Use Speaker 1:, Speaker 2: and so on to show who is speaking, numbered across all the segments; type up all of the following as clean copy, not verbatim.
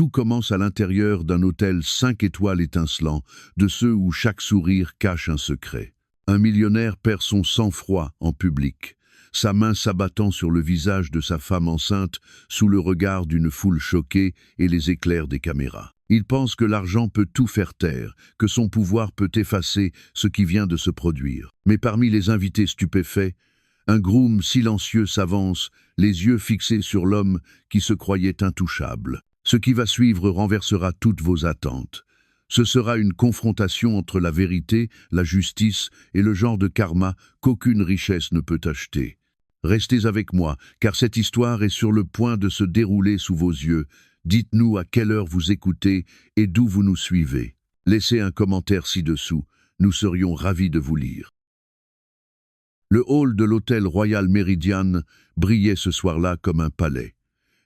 Speaker 1: Tout commence à l'intérieur d'un hôtel 5 étoiles étincelant, de ceux où chaque sourire cache un secret. Un millionnaire perd son sang-froid en public, sa main s'abattant sur le visage de sa femme enceinte sous le regard d'une foule choquée et les éclairs des caméras. Il pense que l'argent peut tout faire taire, que son pouvoir peut effacer ce qui vient de se produire. Mais parmi les invités stupéfaits, un groom silencieux s'avance, les yeux fixés sur l'homme qui se croyait intouchable. Ce qui va suivre renversera toutes vos attentes. Ce sera une confrontation entre la vérité, la justice et le genre de karma qu'aucune richesse ne peut acheter. Restez avec moi, car cette histoire est sur le point de se dérouler sous vos yeux. Dites-nous à quelle heure vous écoutez et d'où vous nous suivez. Laissez un commentaire ci-dessous, nous serions ravis de vous lire. Le hall de l'hôtel Royal Meridian brillait ce soir-là comme un palais.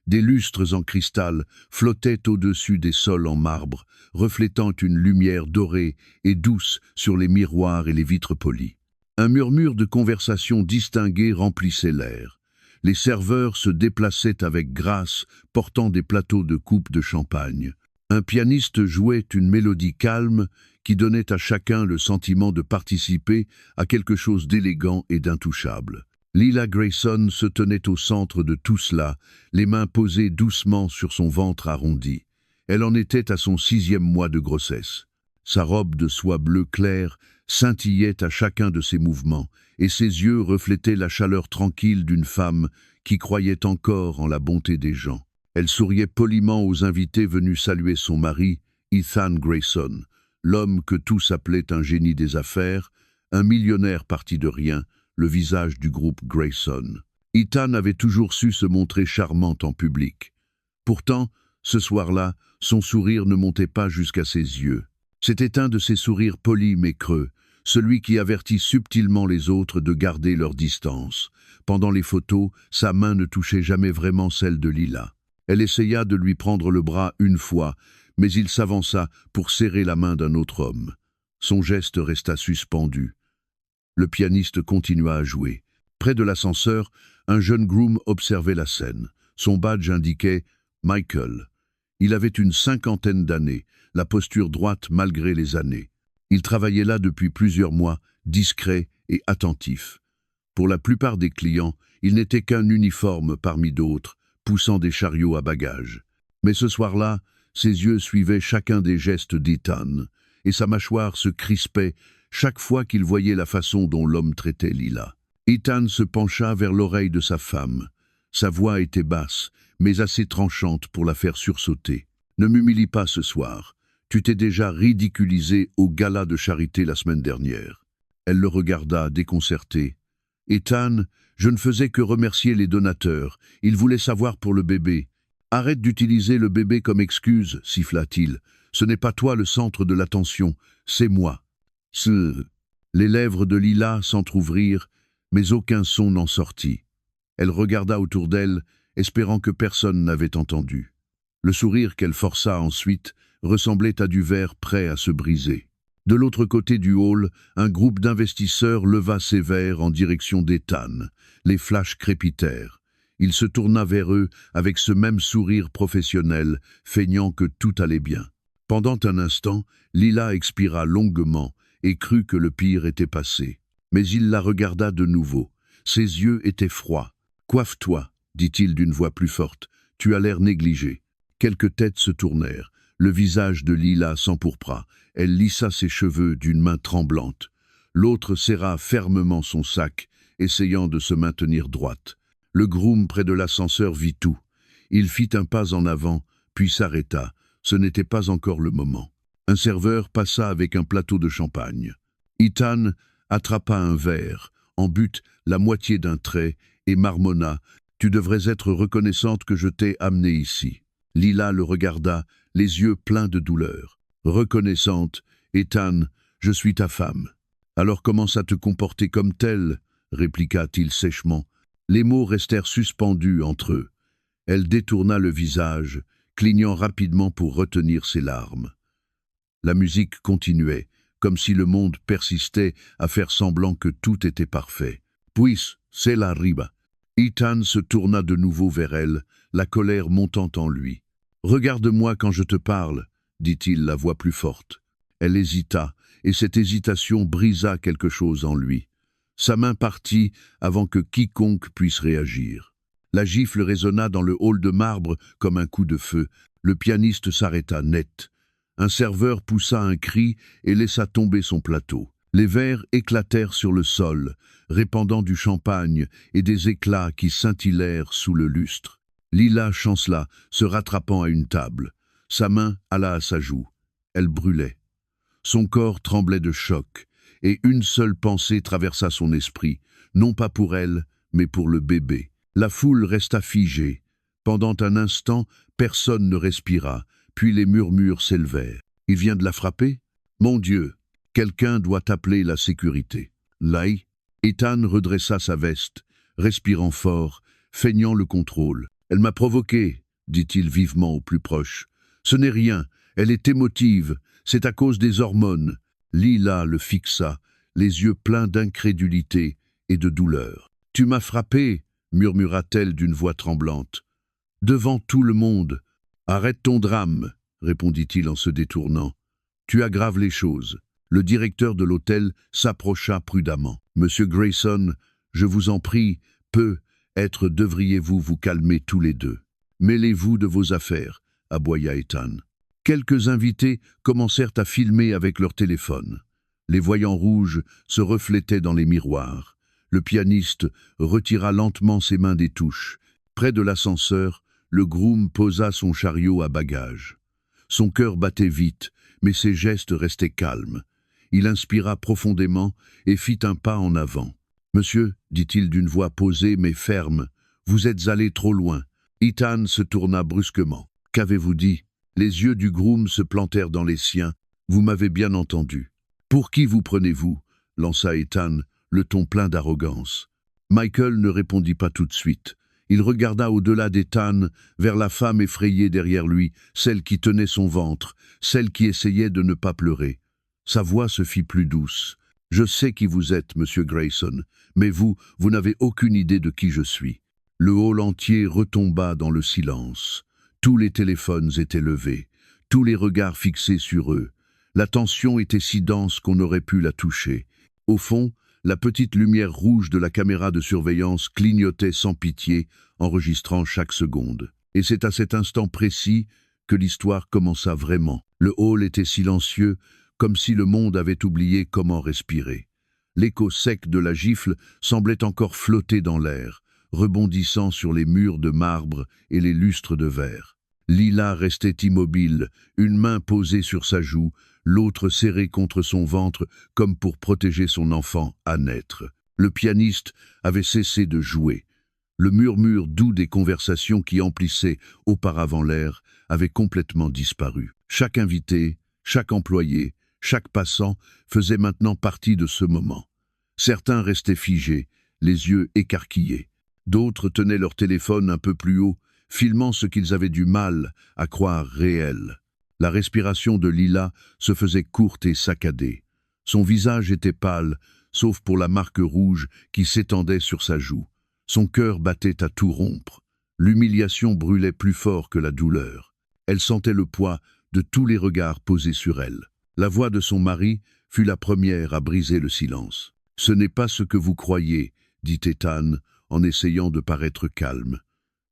Speaker 1: Des lustres en cristal flottaient au-dessus des sols en marbre, reflétant une lumière dorée et douce sur les miroirs et les vitres polies. Un murmure de conversation distinguée remplissait l'air. Les serveurs se déplaçaient avec grâce, portant des plateaux de coupes de champagne. Un pianiste jouait une mélodie calme qui donnait à chacun le sentiment de participer à quelque chose d'élégant et d'intouchable. Lila Grayson se tenait au centre de tout cela, les mains posées doucement sur son ventre arrondi. Elle en était à son 6e mois de grossesse. Sa robe de soie bleu clair scintillait à chacun de ses mouvements, et ses yeux reflétaient la chaleur tranquille d'une femme qui croyait encore en la bonté des gens. Elle souriait poliment aux invités venus saluer son mari, Ethan Grayson, l'homme que tous appelaient un génie des affaires, un millionnaire parti de rien, le visage du groupe Grayson. Ethan avait toujours su se montrer charmante en public. Pourtant, ce soir-là, son sourire ne montait pas jusqu'à ses yeux. C'était un de ces sourires polis mais creux, celui qui avertit subtilement les autres de garder leur distance. Pendant les photos, sa main ne touchait jamais vraiment celle de Lila. Elle essaya de lui prendre le bras une fois, mais il s'avança pour serrer la main d'un autre homme. Son geste resta suspendu. Le pianiste continua à jouer. Près de l'ascenseur, un jeune groom observait la scène. Son badge indiquait « Michael ». Il avait une 50aine d'années, la posture droite malgré les années. Il travaillait là depuis plusieurs mois, discret et attentif. Pour la plupart des clients, il n'était qu'un uniforme parmi d'autres, poussant des chariots à bagages. Mais ce soir-là, ses yeux suivaient chacun des gestes d'Ethan, et sa mâchoire se crispait chaque fois qu'il voyait la façon dont l'homme traitait Lila. Ethan se pencha vers l'oreille de sa femme. Sa voix était basse, mais assez tranchante pour la faire sursauter. « Ne m'humilie pas ce soir. Tu t'es déjà ridiculisé au gala de charité la semaine dernière. » Elle le regarda, déconcertée. « Ethan, je ne faisais que remercier les donateurs. Ils voulaient savoir pour le bébé. »« Arrête d'utiliser le bébé comme excuse, » siffla-t-il. « Ce n'est pas toi le centre de l'attention, c'est moi. » Les lèvres de Lila s'entr'ouvrirent, mais aucun son n'en sortit. Elle regarda autour d'elle, espérant que personne n'avait entendu. Le sourire qu'elle força ensuite ressemblait à du verre prêt à se briser. De l'autre côté du hall, un groupe d'investisseurs leva ses verres en direction d'Ethan. Les flashs crépitèrent. Il se tourna vers eux avec ce même sourire professionnel, feignant que tout allait bien. Pendant un instant, Lila expira longuement et crut que le pire était passé. Mais il la regarda de nouveau. Ses yeux étaient froids. « Coiffe-toi, » dit-il d'une voix plus forte. « Tu as l'air négligé. » Quelques têtes se tournèrent. Le visage de Lila s'empourpra. Elle lissa ses cheveux d'une main tremblante. L'autre serra fermement son sac, essayant de se maintenir droite. Le groom près de l'ascenseur vit tout. Il fit un pas en avant, puis s'arrêta. Ce n'était pas encore le moment. Un serveur passa avec un plateau de champagne. Ethan attrapa un verre, en but la moitié d'un trait, et marmonna « Tu devrais être reconnaissante que je t'ai amené ici. » Lila le regarda, les yeux pleins de douleur. « Reconnaissante, Ethan, je suis ta femme. »« Alors commence à te comporter comme telle, » répliqua-t-il sèchement. Les mots restèrent suspendus entre eux. Elle détourna le visage, clignant rapidement pour retenir ses larmes. La musique continuait, comme si le monde persistait à faire semblant que tout était parfait. Puis, c'est la riba. Ethan se tourna de nouveau vers elle, la colère montant en lui. Regarde-moi quand je te parle, dit-il, la voix plus forte. Elle hésita, et cette hésitation brisa quelque chose en lui. Sa main partit avant que quiconque puisse réagir. La gifle résonna dans le hall de marbre comme un coup de feu. Le pianiste s'arrêta net. Un serveur poussa un cri et laissa tomber son plateau. Les verres éclatèrent sur le sol, répandant du champagne et des éclats qui scintillèrent sous le lustre. Lila chancela, se rattrapant à une table. Sa main alla à sa joue. Elle brûlait. Son corps tremblait de choc, et une seule pensée traversa son esprit, non pas pour elle, mais pour le bébé. La foule resta figée. Pendant un instant, personne ne respira, puis les murmures s'élevèrent. « Il vient de la frapper ? Mon Dieu, quelqu'un doit appeler la sécurité. » Lai, Ethan redressa sa veste, respirant fort, feignant le contrôle. « Elle m'a provoqué, dit-il vivement au plus proche. Ce n'est rien, elle est émotive, c'est à cause des hormones. » Lila le fixa, les yeux pleins d'incrédulité et de douleur. « Tu m'as frappé, murmura-t-elle d'une voix tremblante. « Devant tout le monde. »« Arrête ton drame, répondit-il en se détournant. « Tu aggraves les choses. » Le directeur de l'hôtel s'approcha prudemment. « Monsieur Grayson, je vous en prie, devriez-vous vous calmer tous les deux. Mêlez-vous de vos affaires, aboya Ethan. » Quelques invités commencèrent à filmer avec leur téléphone. Les voyants rouges se reflétaient dans les miroirs. Le pianiste retira lentement ses mains des touches. Près de l'ascenseur, le groom posa son chariot à bagages. Son cœur battait vite, mais ses gestes restaient calmes. Il inspira profondément et fit un pas en avant. « Monsieur, dit-il d'une voix posée mais ferme, vous êtes allé trop loin. » Ethan se tourna brusquement. « Qu'avez-vous dit ?» Les yeux du groom se plantèrent dans les siens. « Vous m'avez bien entendu. »« Pour qui vous prenez-vous » lança Ethan, le ton plein d'arrogance. Michael ne répondit pas tout de suite. Il regarda au-delà d'Ethan, vers la femme effrayée derrière lui, celle qui tenait son ventre, celle qui essayait de ne pas pleurer. Sa voix se fit plus douce. « Je sais qui vous êtes, monsieur Grayson, mais vous n'avez aucune idée de qui je suis. » Le hall entier retomba dans le silence. Tous les téléphones étaient levés, tous les regards fixés sur eux. La tension était si dense qu'on aurait pu la toucher. Au fond, la petite lumière rouge de la caméra de surveillance clignotait sans pitié, enregistrant chaque seconde. Et c'est à cet instant précis que l'histoire commença vraiment. Le hall était silencieux, comme si le monde avait oublié comment respirer. L'écho sec de la gifle semblait encore flotter dans l'air, rebondissant sur les murs de marbre et les lustres de verre. Lila restait immobile, une main posée sur sa joue, l'autre serrée contre son ventre comme pour protéger son enfant à naître. Le pianiste avait cessé de jouer. Le murmure doux des conversations qui emplissaient auparavant l'air avait complètement disparu. Chaque invité, chaque employé, chaque passant faisait maintenant partie de ce moment. Certains restaient figés, les yeux écarquillés. D'autres tenaient leur téléphone un peu plus haut, filmant ce qu'ils avaient du mal à croire réel. La respiration de Lila se faisait courte et saccadée. Son visage était pâle, sauf pour la marque rouge qui s'étendait sur sa joue. Son cœur battait à tout rompre. L'humiliation brûlait plus fort que la douleur. Elle sentait le poids de tous les regards posés sur elle. La voix de son mari fut la première à briser le silence. « Ce n'est pas ce que vous croyez, » dit Ethan, en essayant de paraître calme.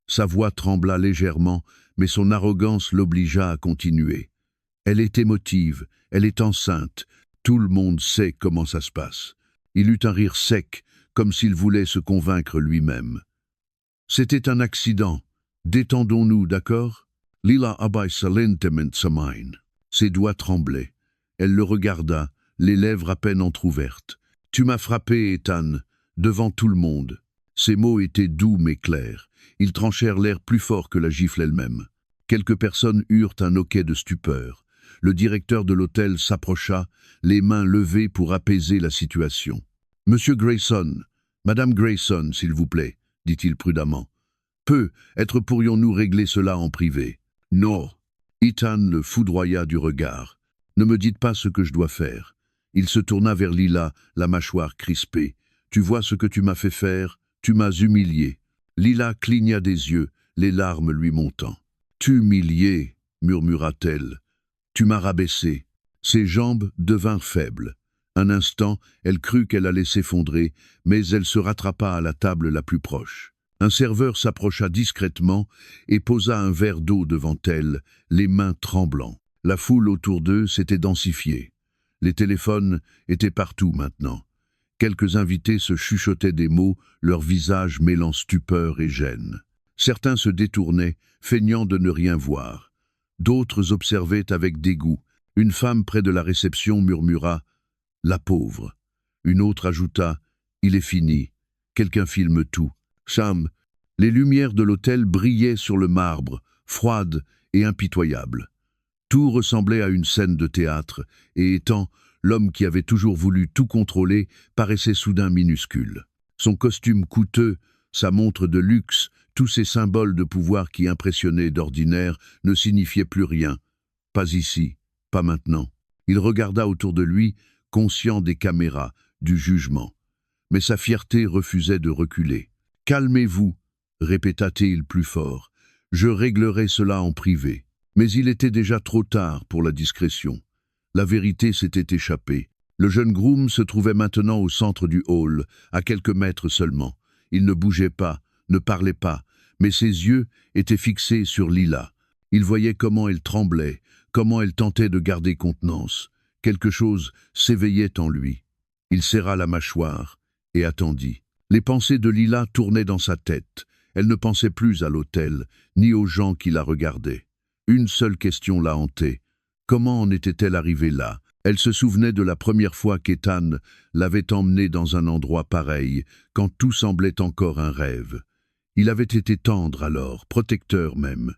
Speaker 1: Sa voix trembla légèrement, mais son arrogance l'obligea à continuer. « Elle est émotive, elle est enceinte, tout le monde sait comment ça se passe. » Il eut un rire sec, comme s'il voulait se convaincre lui-même. « C'était un accident. Détendons-nous, d'accord ?» Lila abai salentement sa main. Ses doigts tremblaient. Elle le regarda, les lèvres à peine entr'ouvertes. « Tu m'as frappé, Ethan, devant tout le monde. » Ces mots étaient doux mais clairs. Ils tranchèrent l'air plus fort que la gifle elle-même. Quelques personnes eurent un hoquet de stupeur. Le directeur de l'hôtel s'approcha, les mains levées pour apaiser la situation. « Monsieur Grayson, Madame Grayson, s'il vous plaît, » dit-il prudemment. « Pourrions-nous régler cela en privé ?»« Non. » Ethan le foudroya du regard. « Ne me dites pas ce que je dois faire. » Il se tourna vers Lila, la mâchoire crispée. « Tu vois ce que tu m'as fait faire? Tu m'as humilié. » Lila cligna des yeux, les larmes lui montant. « T'humilier, murmura-t-elle. Tu m'as rabaissé. Ses jambes devinrent faibles. Un instant, elle crut qu'elle allait s'effondrer, mais elle se rattrapa à la table la plus proche. Un serveur s'approcha discrètement et posa un verre d'eau devant elle, les mains tremblant. La foule autour d'eux s'était densifiée. Les téléphones étaient partout maintenant. Quelques invités se chuchotaient des mots, leur visage mêlant stupeur et gêne. Certains se détournaient, feignant de ne rien voir. D'autres observaient avec dégoût. Une femme près de la réception murmura « La pauvre ». Une autre ajouta « Il est fini ». Quelqu'un filme tout. Sam, les lumières de l'hôtel brillaient sur le marbre, froides et impitoyables. Tout ressemblait à une scène de théâtre, et Ethan, l'homme qui avait toujours voulu tout contrôler, paraissait soudain minuscule. Son costume coûteux, sa montre de luxe, tous ces symboles de pouvoir qui impressionnaient d'ordinaire ne signifiaient plus rien. Pas ici, pas maintenant. Il regarda autour de lui, conscient des caméras, du jugement. Mais sa fierté refusait de reculer. « Calmez-vous », répéta-t-il plus fort. « Je réglerai cela en privé. » Mais il était déjà trop tard pour la discrétion. La vérité s'était échappée. Le jeune groom se trouvait maintenant au centre du hall, à quelques mètres seulement. Il ne bougeait pas, ne parlait pas, mais ses yeux étaient fixés sur Lila. Il voyait comment elle tremblait, comment elle tentait de garder contenance. Quelque chose s'éveillait en lui. Il serra la mâchoire et attendit. Les pensées de Lila tournaient dans sa tête. Elle ne pensait plus à l'hôtel, ni aux gens qui la regardaient. Une seule question la hantait. Comment en était-elle arrivée là? Elle se souvenait de la première fois qu'Ethan l'avait emmenée dans un endroit pareil, quand tout semblait encore un rêve. Il avait été tendre alors, protecteur même.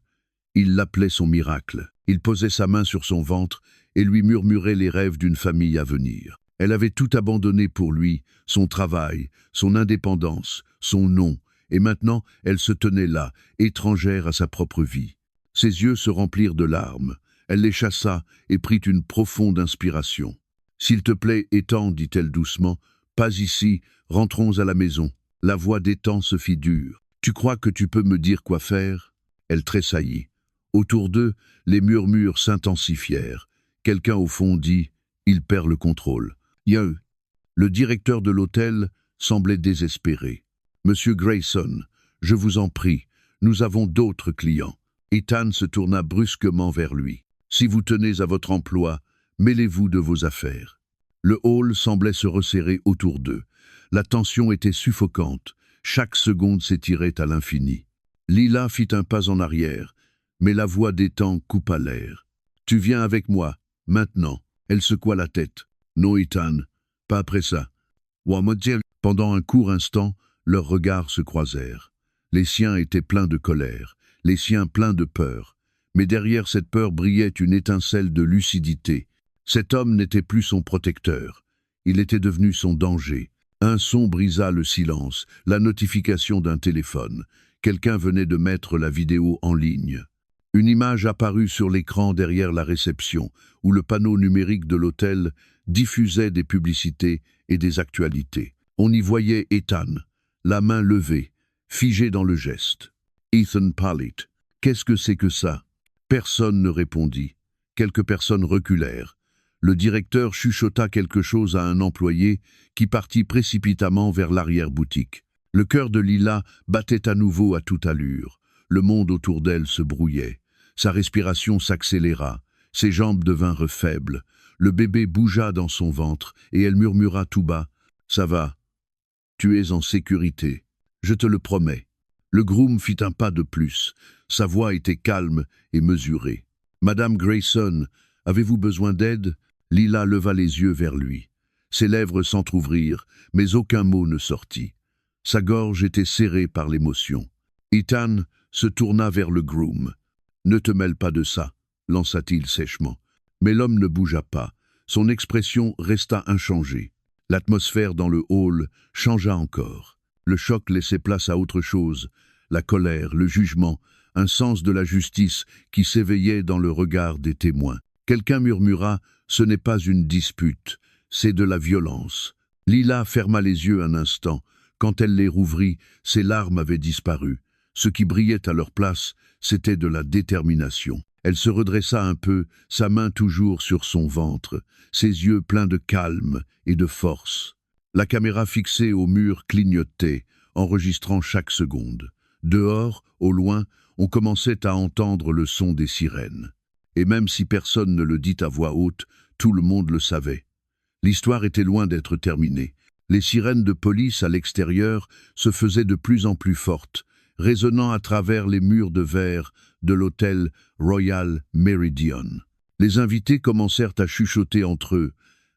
Speaker 1: Il l'appelait son miracle. Il posait sa main sur son ventre et lui murmurait les rêves d'une famille à venir. Elle avait tout abandonné pour lui, son travail, son indépendance, son nom, et maintenant elle se tenait là, étrangère à sa propre vie. Ses yeux se remplirent de larmes. Elle les chassa et prit une profonde inspiration. « S'il te plaît, Ethan, dit-elle doucement, pas ici, rentrons à la maison. » La voix d'Ethan se fit dure. « Tu crois que tu peux me dire quoi faire ?» Elle tressaillit. Autour d'eux, les murmures s'intensifièrent. Quelqu'un au fond dit « Il perd le contrôle. » Le directeur de l'hôtel semblait désespéré. « Monsieur Grayson, je vous en prie, nous avons d'autres clients. » Ethan se tourna brusquement vers lui. « Si vous tenez à votre emploi, mêlez-vous de vos affaires. » Le hall semblait se resserrer autour d'eux. La tension était suffocante. Chaque seconde s'étirait à l'infini. Lila fit un pas en arrière, mais la voix d'Ethan coupa l'air. « Tu viens avec moi, maintenant. » Elle secoua la tête. « Non, Ethan, pas après ça. » Pendant un court instant, leurs regards se croisèrent. Les siens étaient pleins de colère, les siens pleins de peur. Mais derrière cette peur brillait une étincelle de lucidité. Cet homme n'était plus son protecteur. Il était devenu son danger. Un son brisa le silence, la notification d'un téléphone. Quelqu'un venait de mettre la vidéo en ligne. Une image apparut sur l'écran derrière la réception, où le panneau numérique de l'hôtel diffusait des publicités et des actualités. On y voyait Ethan, la main levée, figé dans le geste. Ethan Pallett. Qu'est-ce que c'est que ça? Personne ne répondit. Quelques personnes reculèrent. Le directeur chuchota quelque chose à un employé qui partit précipitamment vers l'arrière-boutique. Le cœur de Lila battait à nouveau à toute allure. Le monde autour d'elle se brouillait. Sa respiration s'accéléra. Ses jambes devinrent faibles. Le bébé bougea dans son ventre et elle murmura tout bas. « Ça va. Tu es en sécurité. Je te le promets. » Le groom fit un pas de plus. Sa voix était calme et mesurée. « Madame Grayson, avez-vous besoin d'aide ?» Lila leva les yeux vers lui. Ses lèvres s'entr'ouvrirent, mais aucun mot ne sortit. Sa gorge était serrée par l'émotion. Ethan se tourna vers le groom. « Ne te mêle pas de ça », lança-t-il sèchement. Mais l'homme ne bougea pas. Son expression resta inchangée. L'atmosphère dans le hall changea encore. Le choc laissait place à autre chose. La colère, le jugement, un sens de la justice qui s'éveillait dans le regard des témoins. Quelqu'un murmura « Ce n'est pas une dispute, c'est de la violence ». Lila ferma les yeux un instant. Quand elle les rouvrit, ses larmes avaient disparu. Ce qui brillait à leur place, c'était de la détermination. Elle se redressa un peu, sa main toujours sur son ventre, ses yeux pleins de calme et de force. La caméra fixée au mur clignotait, enregistrant chaque seconde. Dehors, au loin, on commençait à entendre le son des sirènes. Et même si personne ne le dit à voix haute, tout le monde le savait. L'histoire était loin d'être terminée. Les sirènes de police à l'extérieur se faisaient de plus en plus fortes, résonnant à travers les murs de verre de l'hôtel Royal Meridian. Les invités commencèrent à chuchoter entre eux,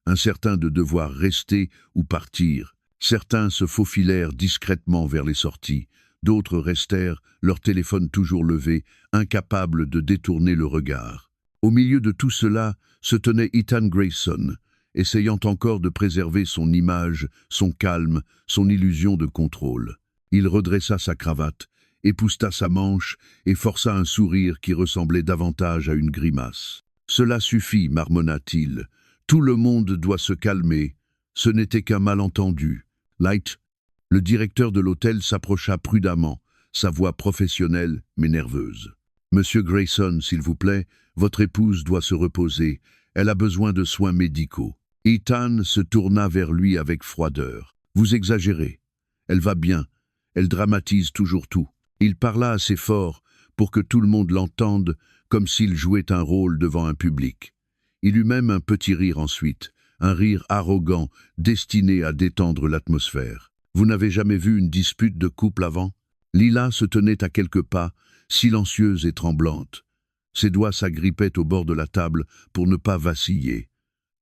Speaker 1: incertains de devoir rester ou partir. Certains se faufilèrent discrètement vers les sorties, d'autres restèrent, leur téléphone toujours levé, incapables de détourner le regard. Au milieu de tout cela se tenait Ethan Grayson, essayant encore de préserver son image, son calme, son illusion de contrôle. Il redressa sa cravate, épousta sa manche et força un sourire qui ressemblait davantage à une grimace. « Cela suffit, marmonna-t-il. Tout le monde doit se calmer. Ce n'était qu'un malentendu. » Light, le directeur de l'hôtel, s'approcha prudemment, sa voix professionnelle mais nerveuse. « Monsieur Grayson, s'il vous plaît, votre épouse doit se reposer. Elle a besoin de soins médicaux. » Ethan se tourna vers lui avec froideur. « Vous exagérez. Elle va bien. Elle dramatise toujours tout. » Il parla assez fort pour que tout le monde l'entende, comme s'il jouait un rôle devant un public. Il eut même un petit rire ensuite, un rire arrogant, destiné à détendre l'atmosphère. « Vous n'avez jamais vu une dispute de couple avant ?» Lila se tenait à quelques pas, silencieuse et tremblante. Ses doigts s'agrippaient au bord de la table pour ne pas vaciller.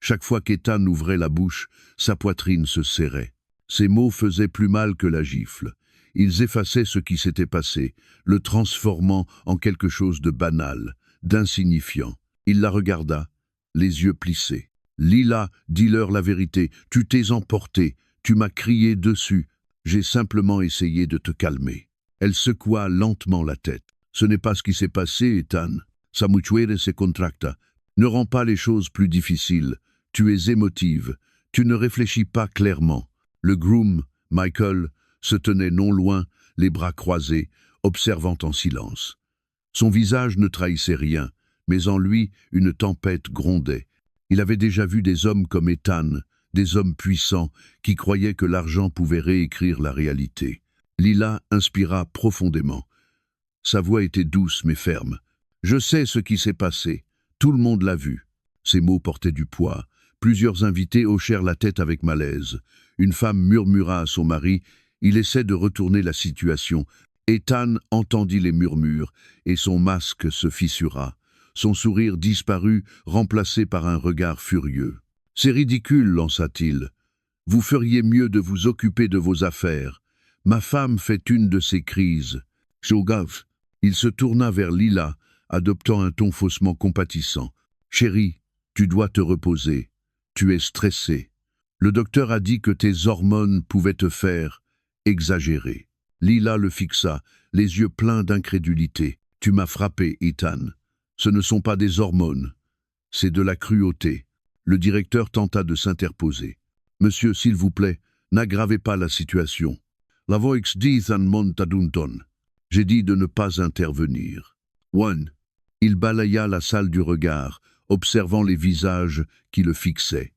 Speaker 1: Chaque fois qu'Ethan ouvrait la bouche, sa poitrine se serrait. Ses mots faisaient plus mal que la gifle. Ils effaçaient ce qui s'était passé, le transformant en quelque chose de banal, d'insignifiant. Il la regarda, les yeux plissés. « Lila, dis-leur la vérité, tu t'es emportée, tu m'as crié dessus. J'ai simplement essayé de te calmer. » Elle secoua lentement la tête. « Ce n'est pas ce qui s'est passé, Ethan. Sa mutuere se contracta. Ne rends pas les choses plus difficiles. Tu es émotive. Tu ne réfléchis pas clairement. » Le groom, Michael, se tenait non loin, les bras croisés, observant en silence. Son visage ne trahissait rien, mais en lui, une tempête grondait. Il avait déjà vu des hommes comme Ethan, des hommes puissants qui croyaient que l'argent pouvait réécrire la réalité. Lila inspira profondément. Sa voix était douce mais ferme. « Je sais ce qui s'est passé. Tout le monde l'a vu. » Ces mots portaient du poids. Plusieurs invités hochèrent la tête avec malaise. Une femme murmura à son mari. Il essaie de retourner la situation. Ethan entendit les murmures et son masque se fissura. Son sourire disparut, remplacé par un regard furieux. « C'est ridicule, lança-t-il. Vous feriez mieux de vous occuper de vos affaires. Ma femme fait une de ces crises. » Shogaf. Il se tourna vers Lila, adoptant un ton faussement compatissant. « Chérie, tu dois te reposer. Tu es stressée. Le docteur a dit que tes hormones pouvaient te faire exagérer. » Lila le fixa, les yeux pleins d'incrédulité. « Tu m'as frappé, Ethan. Ce ne sont pas des hormones. C'est de la cruauté. » Le directeur tenta de s'interposer. « Monsieur, s'il vous plaît, n'aggravez pas la situation. La voix dit Ethan Montadunton. J'ai dit de ne pas intervenir. » One. Il balaya la salle du regard, observant les visages qui le fixaient.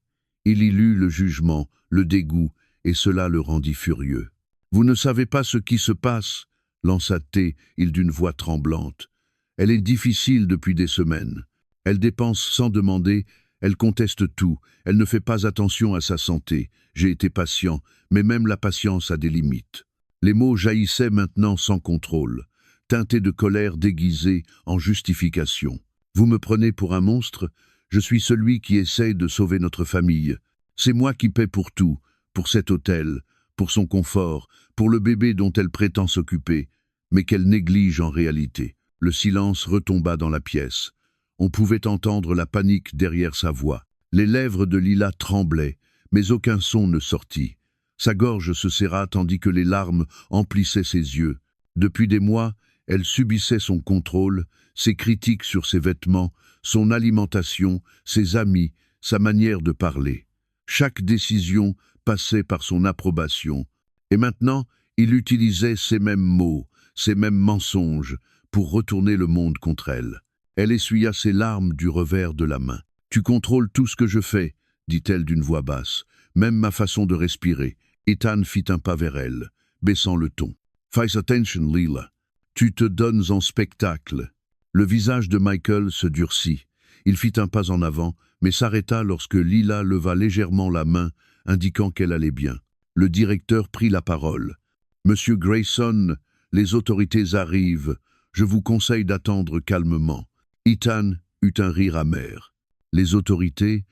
Speaker 1: Il y lut le jugement, le dégoût, et cela le rendit furieux. « Vous ne savez pas ce qui se passe ?» lança-t-il d'une voix tremblante. « Elle est difficile depuis des semaines. Elle dépense sans demander, elle conteste tout, elle ne fait pas attention à sa santé. J'ai été patient, mais même la patience a des limites. » Les mots jaillissaient maintenant sans contrôle, teintés de colère déguisée en justification. « Vous me prenez pour un monstre ? Je suis celui qui essaye de sauver notre famille. C'est moi qui paie pour tout, pour cet hôtel, pour son confort, pour le bébé dont elle prétend s'occuper, mais qu'elle néglige en réalité. » Le silence retomba dans la pièce. On pouvait entendre la panique derrière sa voix. Les lèvres de Lila tremblaient, mais aucun son ne sortit. Sa gorge se serra tandis que les larmes emplissaient ses yeux. Depuis des mois, elle subissait son contrôle, ses critiques sur ses vêtements, son alimentation, ses amis, sa manière de parler. Chaque décision passait par son approbation. Et maintenant, il utilisait ces mêmes mots, ces mêmes mensonges, pour retourner le monde contre elle. Elle essuya ses larmes du revers de la main. « Tu contrôles tout ce que je fais, dit-elle d'une voix basse, même ma façon de respirer. » Ethan fit un pas vers elle, baissant le ton. « Fais attention, Lila. Tu te donnes en spectacle. » Le visage de Michael se durcit. Il fit un pas en avant, mais s'arrêta lorsque Lila leva légèrement la main, indiquant qu'elle allait bien. Le directeur prit la parole. « Monsieur Grayson, les autorités arrivent. Je vous conseille d'attendre calmement. » Ethan eut un rire amer. « Les autorités,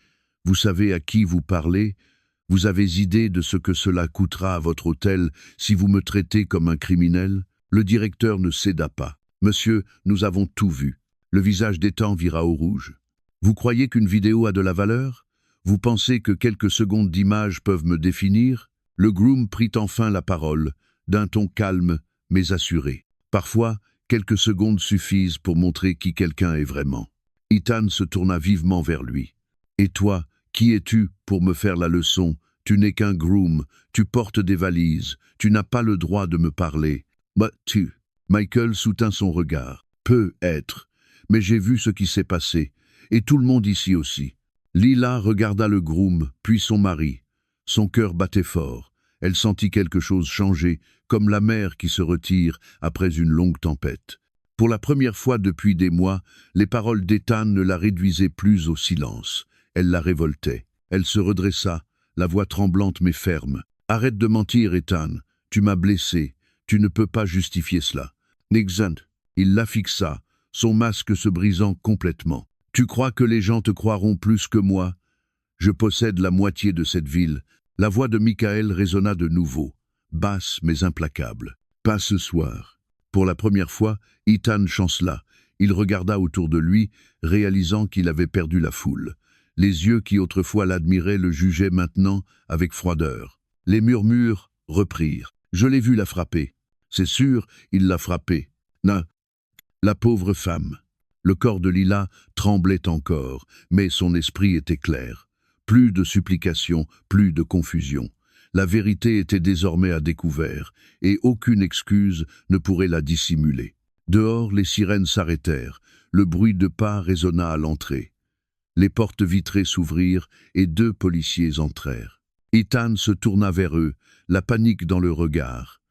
Speaker 1: vous savez à qui vous parlez? Vous avez idée de ce que cela coûtera à votre hôtel si vous me traitez comme un criminel ?» Le directeur ne céda pas. « Monsieur, nous avons tout vu. » Le visage d'Ethan vira au rouge. « Vous croyez qu'une vidéo a de la valeur? Vous pensez que quelques secondes d'image peuvent me définir ?» Le groom prit enfin la parole, d'un ton calme mais assuré. « Parfois, quelques secondes suffisent pour montrer qui quelqu'un est vraiment. » Ethan se tourna vivement vers lui. « Et toi, qui es-tu pour me faire la leçon? Tu n'es qu'un groom, tu portes des valises, tu n'as pas le droit de me parler. » « Bah, tu... » Michael soutint son regard. « Peut être, mais j'ai vu ce qui s'est passé, et tout le monde ici aussi. » Lila regarda le groom, puis son mari. Son cœur battait fort. Elle sentit quelque chose changer, comme la mer qui se retire après une longue tempête. Pour la première fois depuis des mois, les paroles d'Ethan ne la réduisaient plus au silence. Elles la révoltaient. Elle se redressa, la voix tremblante mais ferme. « Arrête de mentir, Ethan. Tu m'as blessé. Tu ne peux pas justifier cela. » Nixon, il la fixa, son masque se brisant complètement. « Tu crois que les gens te croiront plus que moi? Je possède la moitié de cette ville. » La voix de Michael résonna de nouveau, basse mais implacable. « Pas ce soir. » Pour la première fois, Ethan chancela. Il regarda autour de lui, réalisant qu'il avait perdu la foule. Les yeux qui autrefois l'admiraient le jugeaient maintenant avec froideur. Les murmures reprirent. « Je l'ai vu la frapper. C'est sûr, il l'a frappée. Non, la pauvre femme. » Le corps de Lila tremblait encore, mais son esprit était clair. Plus de supplications, plus de confusion. La vérité était désormais à découvert, et aucune excuse ne pourrait la dissimuler. Dehors, les sirènes s'arrêtèrent. Le bruit de pas résonna à l'entrée. Les portes vitrées s'ouvrirent et 2 policiers entrèrent. Ethan se tourna vers eux, la panique dans le regard.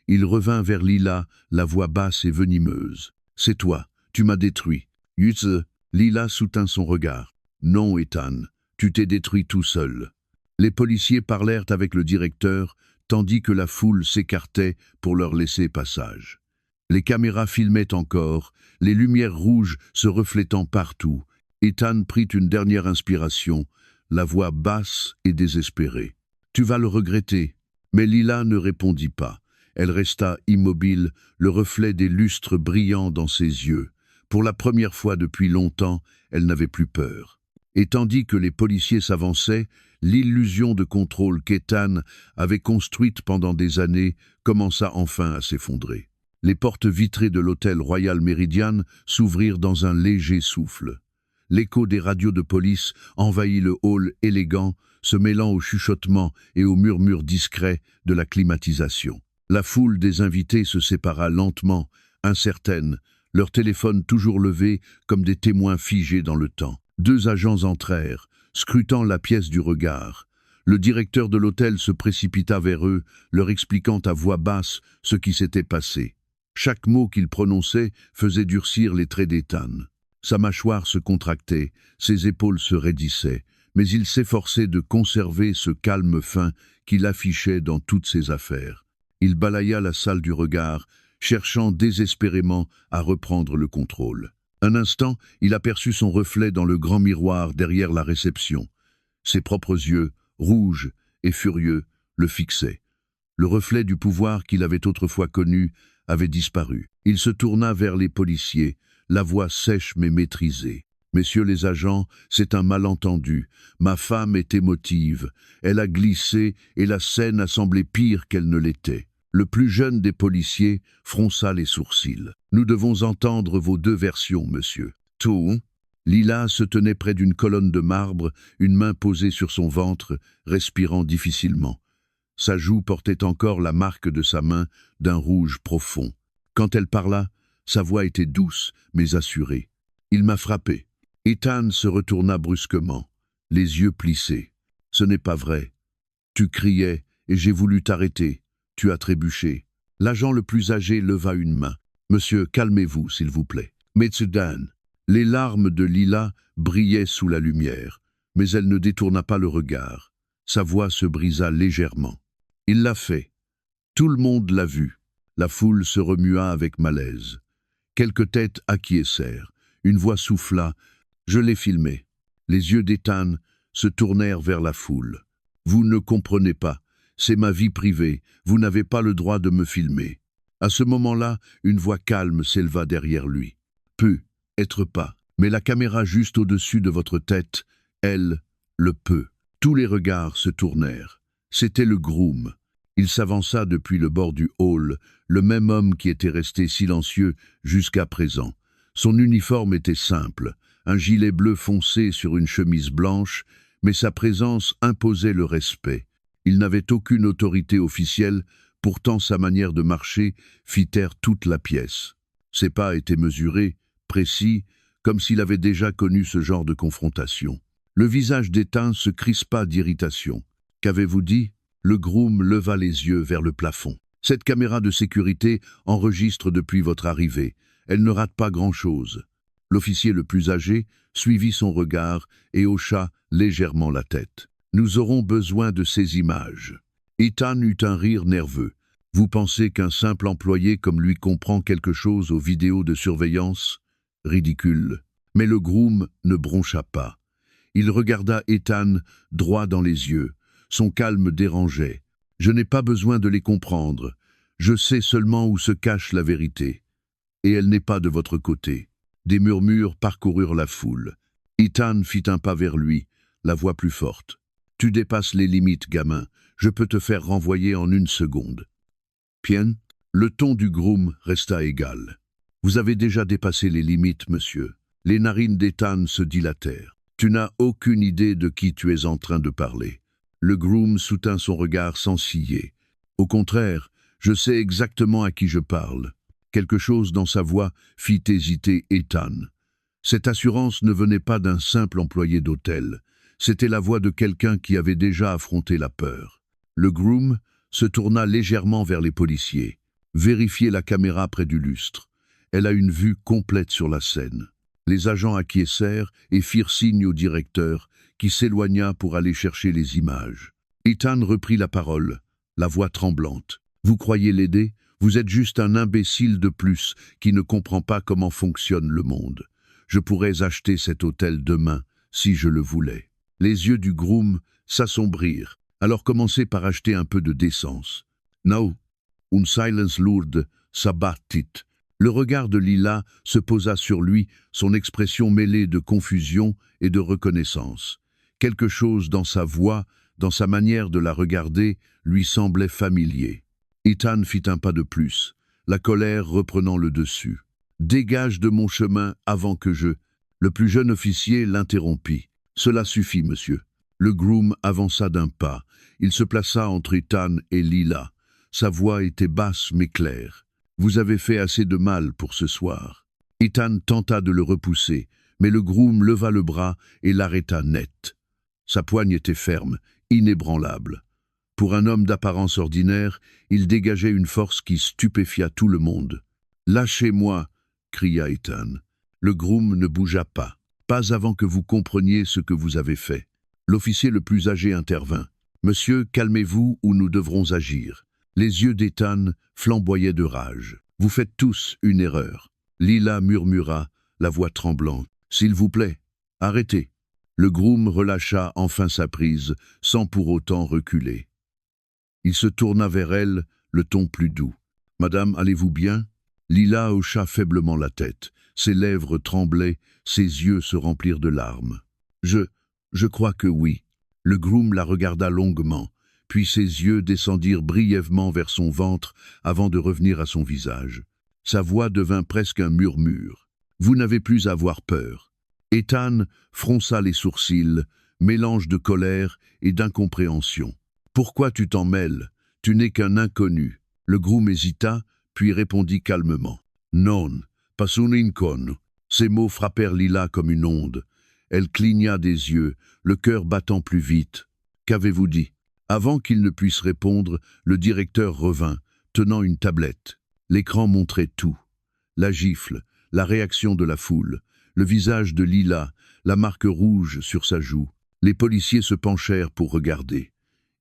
Speaker 1: Il revint vers Lila, la voix basse et venimeuse. « C'est toi, tu m'as détruit. » Yutze, Lila soutint son regard. « Non, Ethan, tu t'es détruit tout seul. » Les policiers parlèrent avec le directeur, tandis que la foule s'écartait pour leur laisser passage. Les caméras filmaient encore, les lumières rouges se reflétant partout. Ethan prit une dernière inspiration, la voix basse et désespérée. « Tu vas le regretter. » Mais Lila ne répondit pas. Elle resta immobile, le reflet des lustres brillant dans ses yeux. Pour la première fois depuis longtemps, elle n'avait plus peur. Et tandis que les policiers s'avançaient, l'illusion de contrôle qu'Ethan avait construite pendant des années commença enfin à s'effondrer. Les portes vitrées de l'hôtel Royal Meridian s'ouvrirent dans un léger souffle. L'écho des radios de police envahit le hall élégant, se mêlant aux chuchotements et aux murmures discrets de la climatisation. La foule des invités se sépara lentement, incertaine, leurs téléphones toujours levés comme des témoins figés dans le temps. 2 agents entrèrent, scrutant la pièce du regard. Le directeur de l'hôtel se précipita vers eux, leur expliquant à voix basse ce qui s'était passé. Chaque mot qu'il prononçait faisait durcir les traits d'Ethan. Sa mâchoire se contractait, ses épaules se raidissaient, mais il s'efforçait de conserver ce calme fin qu'il affichait dans toutes ses affaires. Il balaya la salle du regard, cherchant désespérément à reprendre le contrôle. Un instant, il aperçut son reflet dans le grand miroir derrière la réception. Ses propres yeux, rouges et furieux, le fixaient. Le reflet du pouvoir qu'il avait autrefois connu avait disparu. Il se tourna vers les policiers, la voix sèche mais maîtrisée. « Messieurs les agents, c'est un malentendu. Ma femme est émotive. Elle a glissé et la scène a semblé pire qu'elle ne l'était. » Le plus jeune des policiers fronça les sourcils. « Nous devons entendre vos 2 versions, monsieur. » Tout. Lila se tenait près d'une colonne de marbre, une main posée sur son ventre, respirant difficilement. Sa joue portait encore la marque de sa main d'un rouge profond. Quand elle parla, sa voix était douce, mais assurée. Il m'a frappé. Ethan se retourna brusquement, les yeux plissés. Ce n'est pas vrai. Tu criais, et j'ai voulu t'arrêter. Tu as trébuché. L'agent le plus âgé leva une main. Monsieur, calmez-vous, s'il vous plaît. Metsudan. Les larmes de Lila brillaient sous la lumière, mais elle ne détourna pas le regard. Sa voix se brisa légèrement. Il l'a fait. Tout le monde l'a vu. La foule se remua avec malaise. Quelques têtes acquiescèrent. Une voix souffla. Je l'ai filmé. Les yeux d'Ethan se tournèrent vers la foule. Vous ne comprenez pas. C'est ma vie privée. Vous n'avez pas le droit de me filmer. À ce moment-là, une voix calme s'éleva derrière lui. Peut être pas. Mais la caméra juste au-dessus de votre tête, elle, le peut. Tous les regards se tournèrent. C'était le groom. Il s'avança depuis le bord du hall, le même homme qui était resté silencieux jusqu'à présent. Son uniforme était simple, un gilet bleu foncé sur une chemise blanche, mais sa présence imposait le respect. Il n'avait aucune autorité officielle, pourtant sa manière de marcher fit taire toute la pièce. Ses pas étaient mesurés, précis, comme s'il avait déjà connu ce genre de confrontation. Le visage d'Ethan se crispa d'irritation. Qu'avez-vous dit ? Le groom leva les yeux vers le plafond. Cette caméra de sécurité enregistre depuis votre arrivée. Elle ne rate pas grand-chose. L'officier le plus âgé suivit son regard et hocha légèrement la tête. Nous aurons besoin de ces images. Ethan eut un rire nerveux. Vous pensez qu'un simple employé comme lui comprend quelque chose aux vidéos de surveillance ? Ridicule. Mais le groom ne broncha pas. Il regarda Ethan droit dans les yeux. Son calme dérangeait. Je n'ai pas besoin de les comprendre. Je sais seulement où se cache la vérité. Et elle n'est pas de votre côté. Des murmures parcoururent la foule. Ethan fit un pas vers lui, la voix plus forte. Tu dépasses les limites, gamin. Je peux te faire renvoyer en 1 seconde. Bien, le ton du groom resta égal. Vous avez déjà dépassé les limites, monsieur. Les narines d'Ethan se dilatèrent. Tu n'as aucune idée de qui tu es en train de parler. Le groom soutint son regard sans ciller. Au contraire, je sais exactement à qui je parle. Quelque chose dans sa voix fit hésiter Ethan. Cette assurance ne venait pas d'un simple employé d'hôtel. C'était la voix de quelqu'un qui avait déjà affronté la peur. Le groom se tourna légèrement vers les policiers. Vérifiez la caméra près du lustre. Elle a une vue complète sur la scène. Les agents acquiescèrent et firent signe au directeur, qui s'éloigna pour aller chercher les images. Ethan reprit la parole, la voix tremblante. « Vous croyez l'aider ? Vous êtes juste un imbécile de plus qui ne comprend pas comment fonctionne le monde. Je pourrais acheter cet hôtel demain, si je le voulais. » Les yeux du groom s'assombrirent. Alors commencez par acheter un peu de décence. No, une silence lourde s'abattit. Le regard de Lila se posa sur lui, son expression mêlée de confusion et de reconnaissance. Quelque chose dans sa voix, dans sa manière de la regarder, lui semblait familier. Ethan fit un pas de plus, la colère reprenant le dessus. « Dégage de mon chemin avant que je… » Le plus jeune officier l'interrompit. « Cela suffit, monsieur. » Le groom avança d'un pas. Il se plaça entre Ethan et Lila. Sa voix était basse mais claire. « Vous avez fait assez de mal pour ce soir. » Ethan tenta de le repousser, mais le groom leva le bras et l'arrêta net. Sa poigne était ferme, inébranlable. Pour un homme d'apparence ordinaire, il dégageait une force qui stupéfia tout le monde. « Lâchez-moi » cria Ethan. Le groom ne bougea pas. « Pas avant que vous compreniez ce que vous avez fait. » L'officier le plus âgé intervint. « Monsieur, calmez-vous ou nous devrons agir. » Les yeux d'Ethan flamboyaient de rage. « Vous faites tous une erreur. » Lila murmura, la voix tremblante. « S'il vous plaît, arrêtez. » Le groom relâcha enfin sa prise, sans pour autant reculer. Il se tourna vers elle, le ton plus doux. « Madame, allez-vous bien ?» Lila hocha faiblement la tête. Ses lèvres tremblaient, ses yeux se remplirent de larmes. « Je crois que oui. » Le groom la regarda longuement, puis ses yeux descendirent brièvement vers son ventre avant de revenir à son visage. Sa voix devint presque un murmure. « Vous n'avez plus à avoir peur. » Ethan fronça les sourcils, mélange de colère et d'incompréhension. « Pourquoi tu t'en mêles? Tu n'es qu'un inconnu. » Le groom hésita, puis répondit calmement. « Non, pas un inconnu. » Ces mots frappèrent Lila comme une onde. Elle cligna des yeux, le cœur battant plus vite. « Qu'avez-vous dit ?» Avant qu'il ne puisse répondre, le directeur revint, tenant une tablette. L'écran montrait tout. La gifle, la réaction de la foule, le visage de Lila, la marque rouge sur sa joue. Les policiers se penchèrent pour regarder.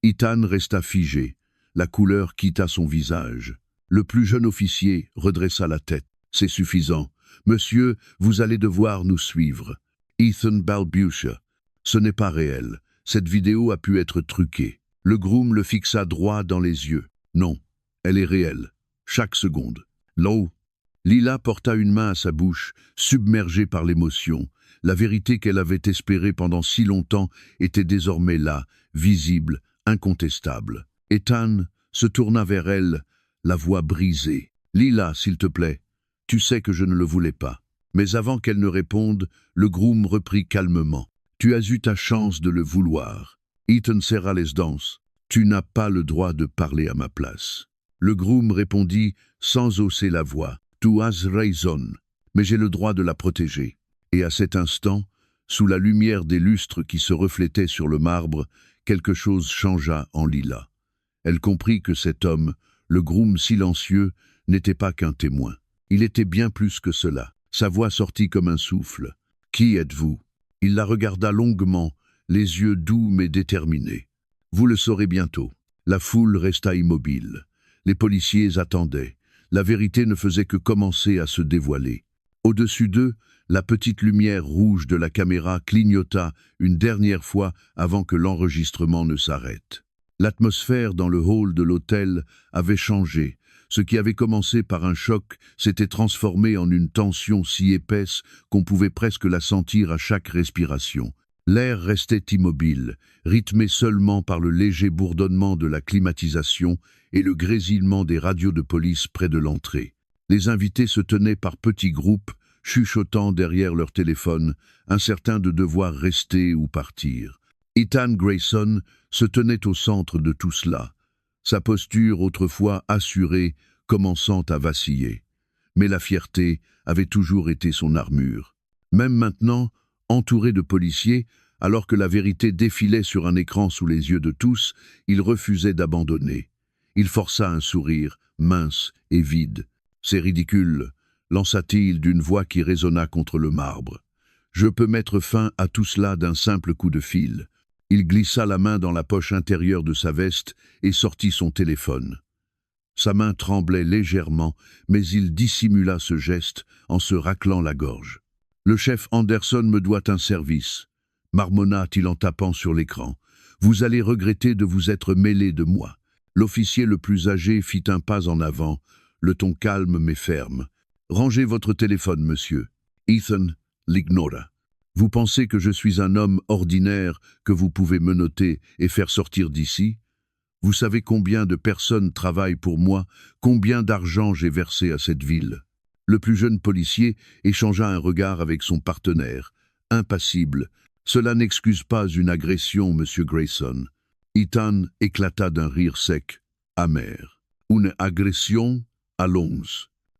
Speaker 1: Ethan resta figé. La couleur quitta son visage. Le plus jeune officier redressa la tête. « C'est suffisant. Monsieur, vous allez devoir nous suivre. » Ethan balbutia. « Ce n'est pas réel. Cette vidéo a pu être truquée. » Le groom le fixa droit dans les yeux. « Non, elle est réelle. Chaque seconde. » L'eau. Lila porta une main à sa bouche, submergée par l'émotion. La vérité qu'elle avait espérée pendant si longtemps était désormais là, visible, incontestable. Ethan se tourna vers elle, la voix brisée. « Lila, s'il te plaît, tu sais que je ne le voulais pas. » Mais avant qu'elle ne réponde, le groom reprit calmement. « Tu as eu ta chance de le vouloir. » Ethan serra les dents. « Tu n'as pas le droit de parler à ma place. » Le groom répondit sans hausser la voix. « Tu as raison, mais j'ai le droit de la protéger. » Et à cet instant, sous la lumière des lustres qui se reflétaient sur le marbre, quelque chose changea en Lila. Elle comprit que cet homme, le groom silencieux, n'était pas qu'un témoin. Il était bien plus que cela. Sa voix sortit comme un souffle. « Qui êtes-vous » Il la regarda longuement, les yeux doux mais déterminés. « Vous le saurez bientôt. » La foule resta immobile. Les policiers attendaient. La vérité ne faisait que commencer à se dévoiler. Au-dessus d'eux, la petite lumière rouge de la caméra clignota une dernière fois avant que l'enregistrement ne s'arrête. L'atmosphère dans le hall de l'hôtel avait changé. Ce qui avait commencé par un choc s'était transformé en une tension si épaisse qu'on pouvait presque la sentir à chaque respiration. L'air restait immobile, rythmé seulement par le léger bourdonnement de la climatisation et le grésillement des radios de police près de l'entrée. Les invités se tenaient par petits groupes, chuchotant derrière leur téléphone, incertains de devoir rester ou partir. Ethan Grayson se tenait au centre de tout cela, sa posture autrefois assurée commençant à vaciller. Mais la fierté avait toujours été son armure. Même maintenant, entouré de policiers, alors que la vérité défilait sur un écran sous les yeux de tous, il refusait d'abandonner. Il força un sourire, mince et vide. « C'est ridicule », lança-t-il d'une voix qui résonna contre le marbre. « Je peux mettre fin à tout cela d'un simple coup de fil. » Il glissa la main dans la poche intérieure de sa veste et sortit son téléphone. Sa main tremblait légèrement, mais il dissimula ce geste en se raclant la gorge. « Le chef Anderson me doit un service, » marmonna-t-il en tapant sur l'écran. « Vous allez regretter de vous être mêlé de moi. » L'officier le plus âgé fit un pas en avant, le ton calme mais ferme. « Rangez votre téléphone, monsieur. » Ethan l'ignora. « Vous pensez que je suis un homme ordinaire que vous pouvez menotter et faire sortir d'ici? Vous savez combien de personnes travaillent pour moi, combien d'argent j'ai versé à cette ville. » Le plus jeune policier échangea un regard avec son partenaire, impassible. « Cela n'excuse pas une agression, monsieur Grayson. » Ethan éclata d'un rire sec, amer. « Une agression? Allons.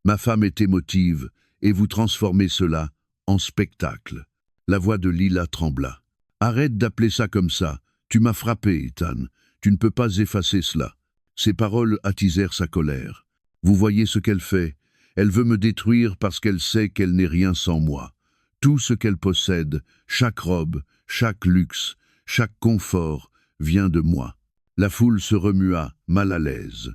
Speaker 1: Ma femme est émotive, et vous transformez cela en spectacle. » La voix de Lila trembla. « Arrête d'appeler ça comme ça. Tu m'as frappé, Ethan. Tu ne peux pas effacer cela. » Ces paroles attisèrent sa colère. « Vous voyez ce qu'elle fait? Elle veut me détruire parce qu'elle sait qu'elle n'est rien sans moi. Tout ce qu'elle possède, chaque robe, chaque luxe, chaque confort, vient de moi. » La foule se remua, mal à l'aise.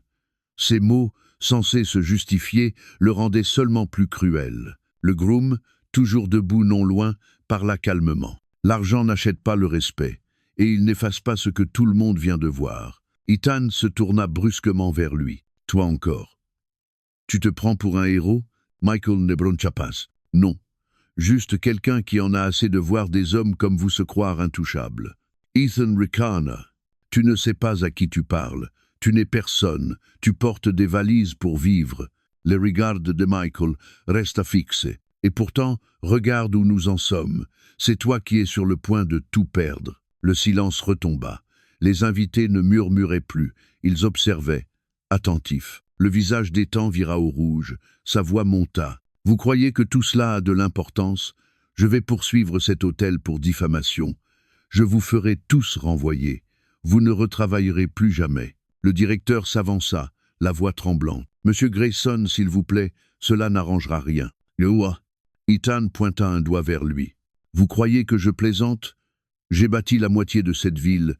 Speaker 1: Ces mots, censés se justifier, le rendaient seulement plus cruel. Le groom, toujours debout non loin, parla calmement. « L'argent n'achète pas le respect, et il n'efface pas ce que tout le monde vient de voir. » Ethan se tourna brusquement vers lui. « Toi encore. Tu te prends pour un héros? » Michael ne broncha pas. « Non. Juste quelqu'un qui en a assez de voir des hommes comme vous se croire intouchables. » Ethan ricana. « Tu ne sais pas à qui tu parles. Tu n'es personne. Tu portes des valises pour vivre. » Le regard de Michael resta fixé. « Et pourtant, regarde où nous en sommes. C'est toi qui es sur le point de tout perdre. » Le silence retomba. Les invités ne murmuraient plus. Ils observaient, attentifs. Le visage d'Ethan vira au rouge, sa voix monta. « Vous croyez que tout cela a de l'importance? Je vais poursuivre cet hôtel pour diffamation. Je vous ferai tous renvoyer. Vous ne retravaillerez plus jamais. » Le directeur s'avança, la voix tremblante. « Monsieur Grayson, s'il vous plaît, cela n'arrangera rien. » Ethan pointa un doigt vers lui. « Vous croyez que je plaisante? J'ai bâti la moitié de cette ville.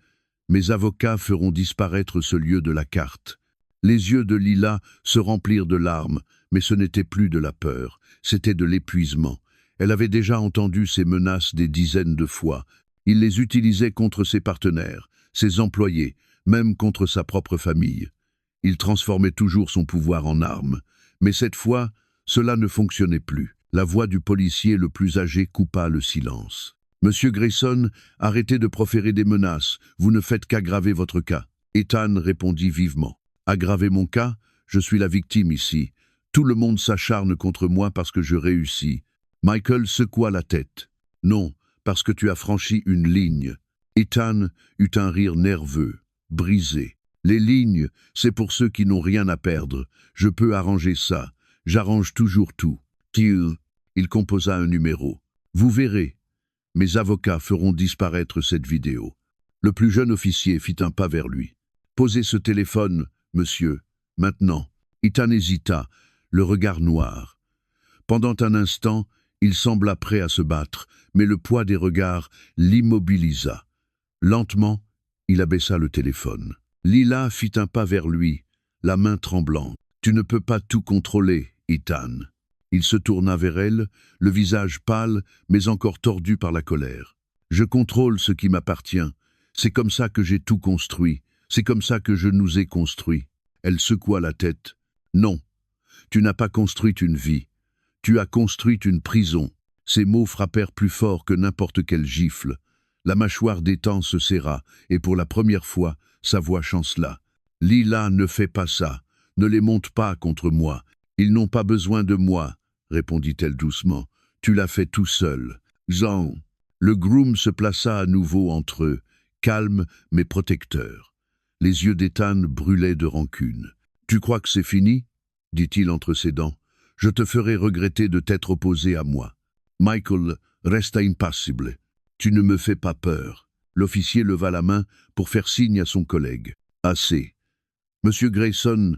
Speaker 1: Mes avocats feront disparaître ce lieu de la carte. » Les yeux de Lila se remplirent de larmes, mais ce n'était plus de la peur, c'était de l'épuisement. Elle avait déjà entendu ces menaces des dizaines de fois. Il les utilisait contre ses partenaires, ses employés, même contre sa propre famille. Il transformait toujours son pouvoir en arme. Mais cette fois, cela ne fonctionnait plus. La voix du policier le plus âgé coupa le silence. « Monsieur Grayson, arrêtez de proférer des menaces. Vous ne faites qu'aggraver votre cas. » Ethan répondit vivement. « Aggraver mon cas? Je suis la victime ici. Tout le monde s'acharne contre moi parce que je réussis. » Michael secoua la tête. « Non, parce que tu as franchi une ligne. » Ethan eut un rire nerveux, brisé. « Les lignes, c'est pour ceux qui n'ont rien à perdre. Je peux arranger ça. J'arrange toujours tout. » Il composa un numéro. « Vous verrez. Mes avocats feront disparaître cette vidéo. » Le plus jeune officier fit un pas vers lui. « Posez ce téléphone, monsieur. Maintenant. » Ethan hésita, le regard noir. Pendant un instant, il sembla prêt à se battre, mais le poids des regards l'immobilisa. Lentement, il abaissa le téléphone. Lila fit un pas vers lui, la main tremblante. « Tu ne peux pas tout contrôler, Ethan. » Il se tourna vers elle, le visage pâle, mais encore tordu par la colère. « Je contrôle ce qui m'appartient. C'est comme ça que j'ai tout construit. C'est comme ça que je nous ai construits. » Elle secoua la tête. « Non, tu n'as pas construit une vie. Tu as construit une prison. » Ces mots frappèrent plus fort que n'importe quelle gifle. La mâchoire d'Ethan se serra, et pour la première fois, sa voix chancela. « Lila ne fait pas ça. Ne les monte pas contre moi. Ils n'ont pas besoin de moi, » répondit-elle doucement. « Tu l'as fait tout seul. » Jean. Le groom se plaça à nouveau entre eux, calme mais protecteur. Les yeux d'Ethan brûlaient de rancune. « Tu crois que c'est fini ?» dit-il entre ses dents. « Je te ferai regretter de t'être opposé à moi. » Michael resta impassible. « Tu ne me fais pas peur. » L'officier leva la main pour faire signe à son collègue. « Assez. Monsieur Grayson,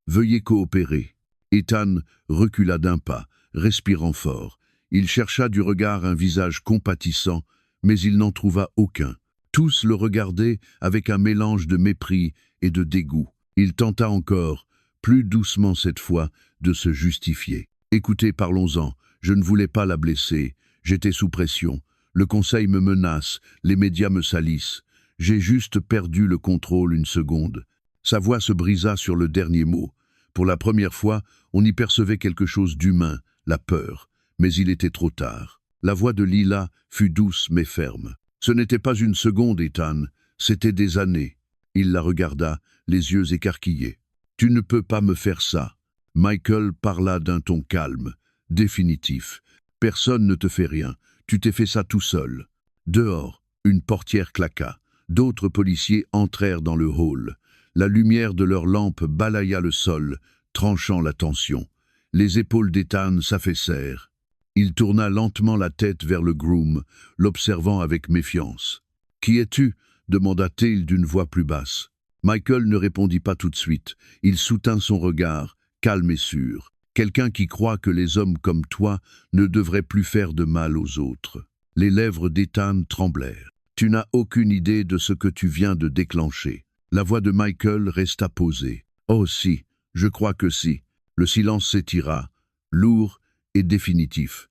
Speaker 1: veuillez coopérer. » Ethan recula d'un pas, respirant fort. Il chercha du regard un visage compatissant, mais il n'en trouva aucun. Tous le regardaient avec un mélange de mépris et de dégoût. Il tenta encore, plus doucement cette fois, de se justifier. « Écoutez, parlons-en. Je ne voulais pas la blesser. J'étais sous pression. Le conseil me menace, les médias me salissent. J'ai juste perdu le contrôle une seconde. » Sa voix se brisa sur le dernier mot. Pour la première fois, on y percevait quelque chose d'humain, la peur. Mais il était trop tard. La voix de Lila fut douce mais ferme. « Ce n'était pas une seconde, Ethan. C'était des années. » Il la regarda, les yeux écarquillés. « Tu ne peux pas me faire ça. » Michael parla d'un ton calme, définitif. « Personne ne te fait rien. Tu t'es fait ça tout seul. » Dehors, une portière claqua. D'autres policiers entrèrent dans le hall. La lumière de leurs lampes balaya le sol, tranchant la tension. Les épaules d'Ethan s'affaissèrent. Il tourna lentement la tête vers le groom, l'observant avec méfiance. « Qui es-tu » demanda-t-il d'une voix plus basse. Michael ne répondit pas tout de suite. Il soutint son regard, calme et sûr. « Quelqu'un qui croit que les hommes comme toi ne devraient plus faire de mal aux autres. » Les lèvres d'Ethan tremblèrent. « Tu n'as aucune idée de ce que tu viens de déclencher. » La voix de Michael resta posée. « Oh si, je crois que si. » Le silence s'étira, lourd et définitif.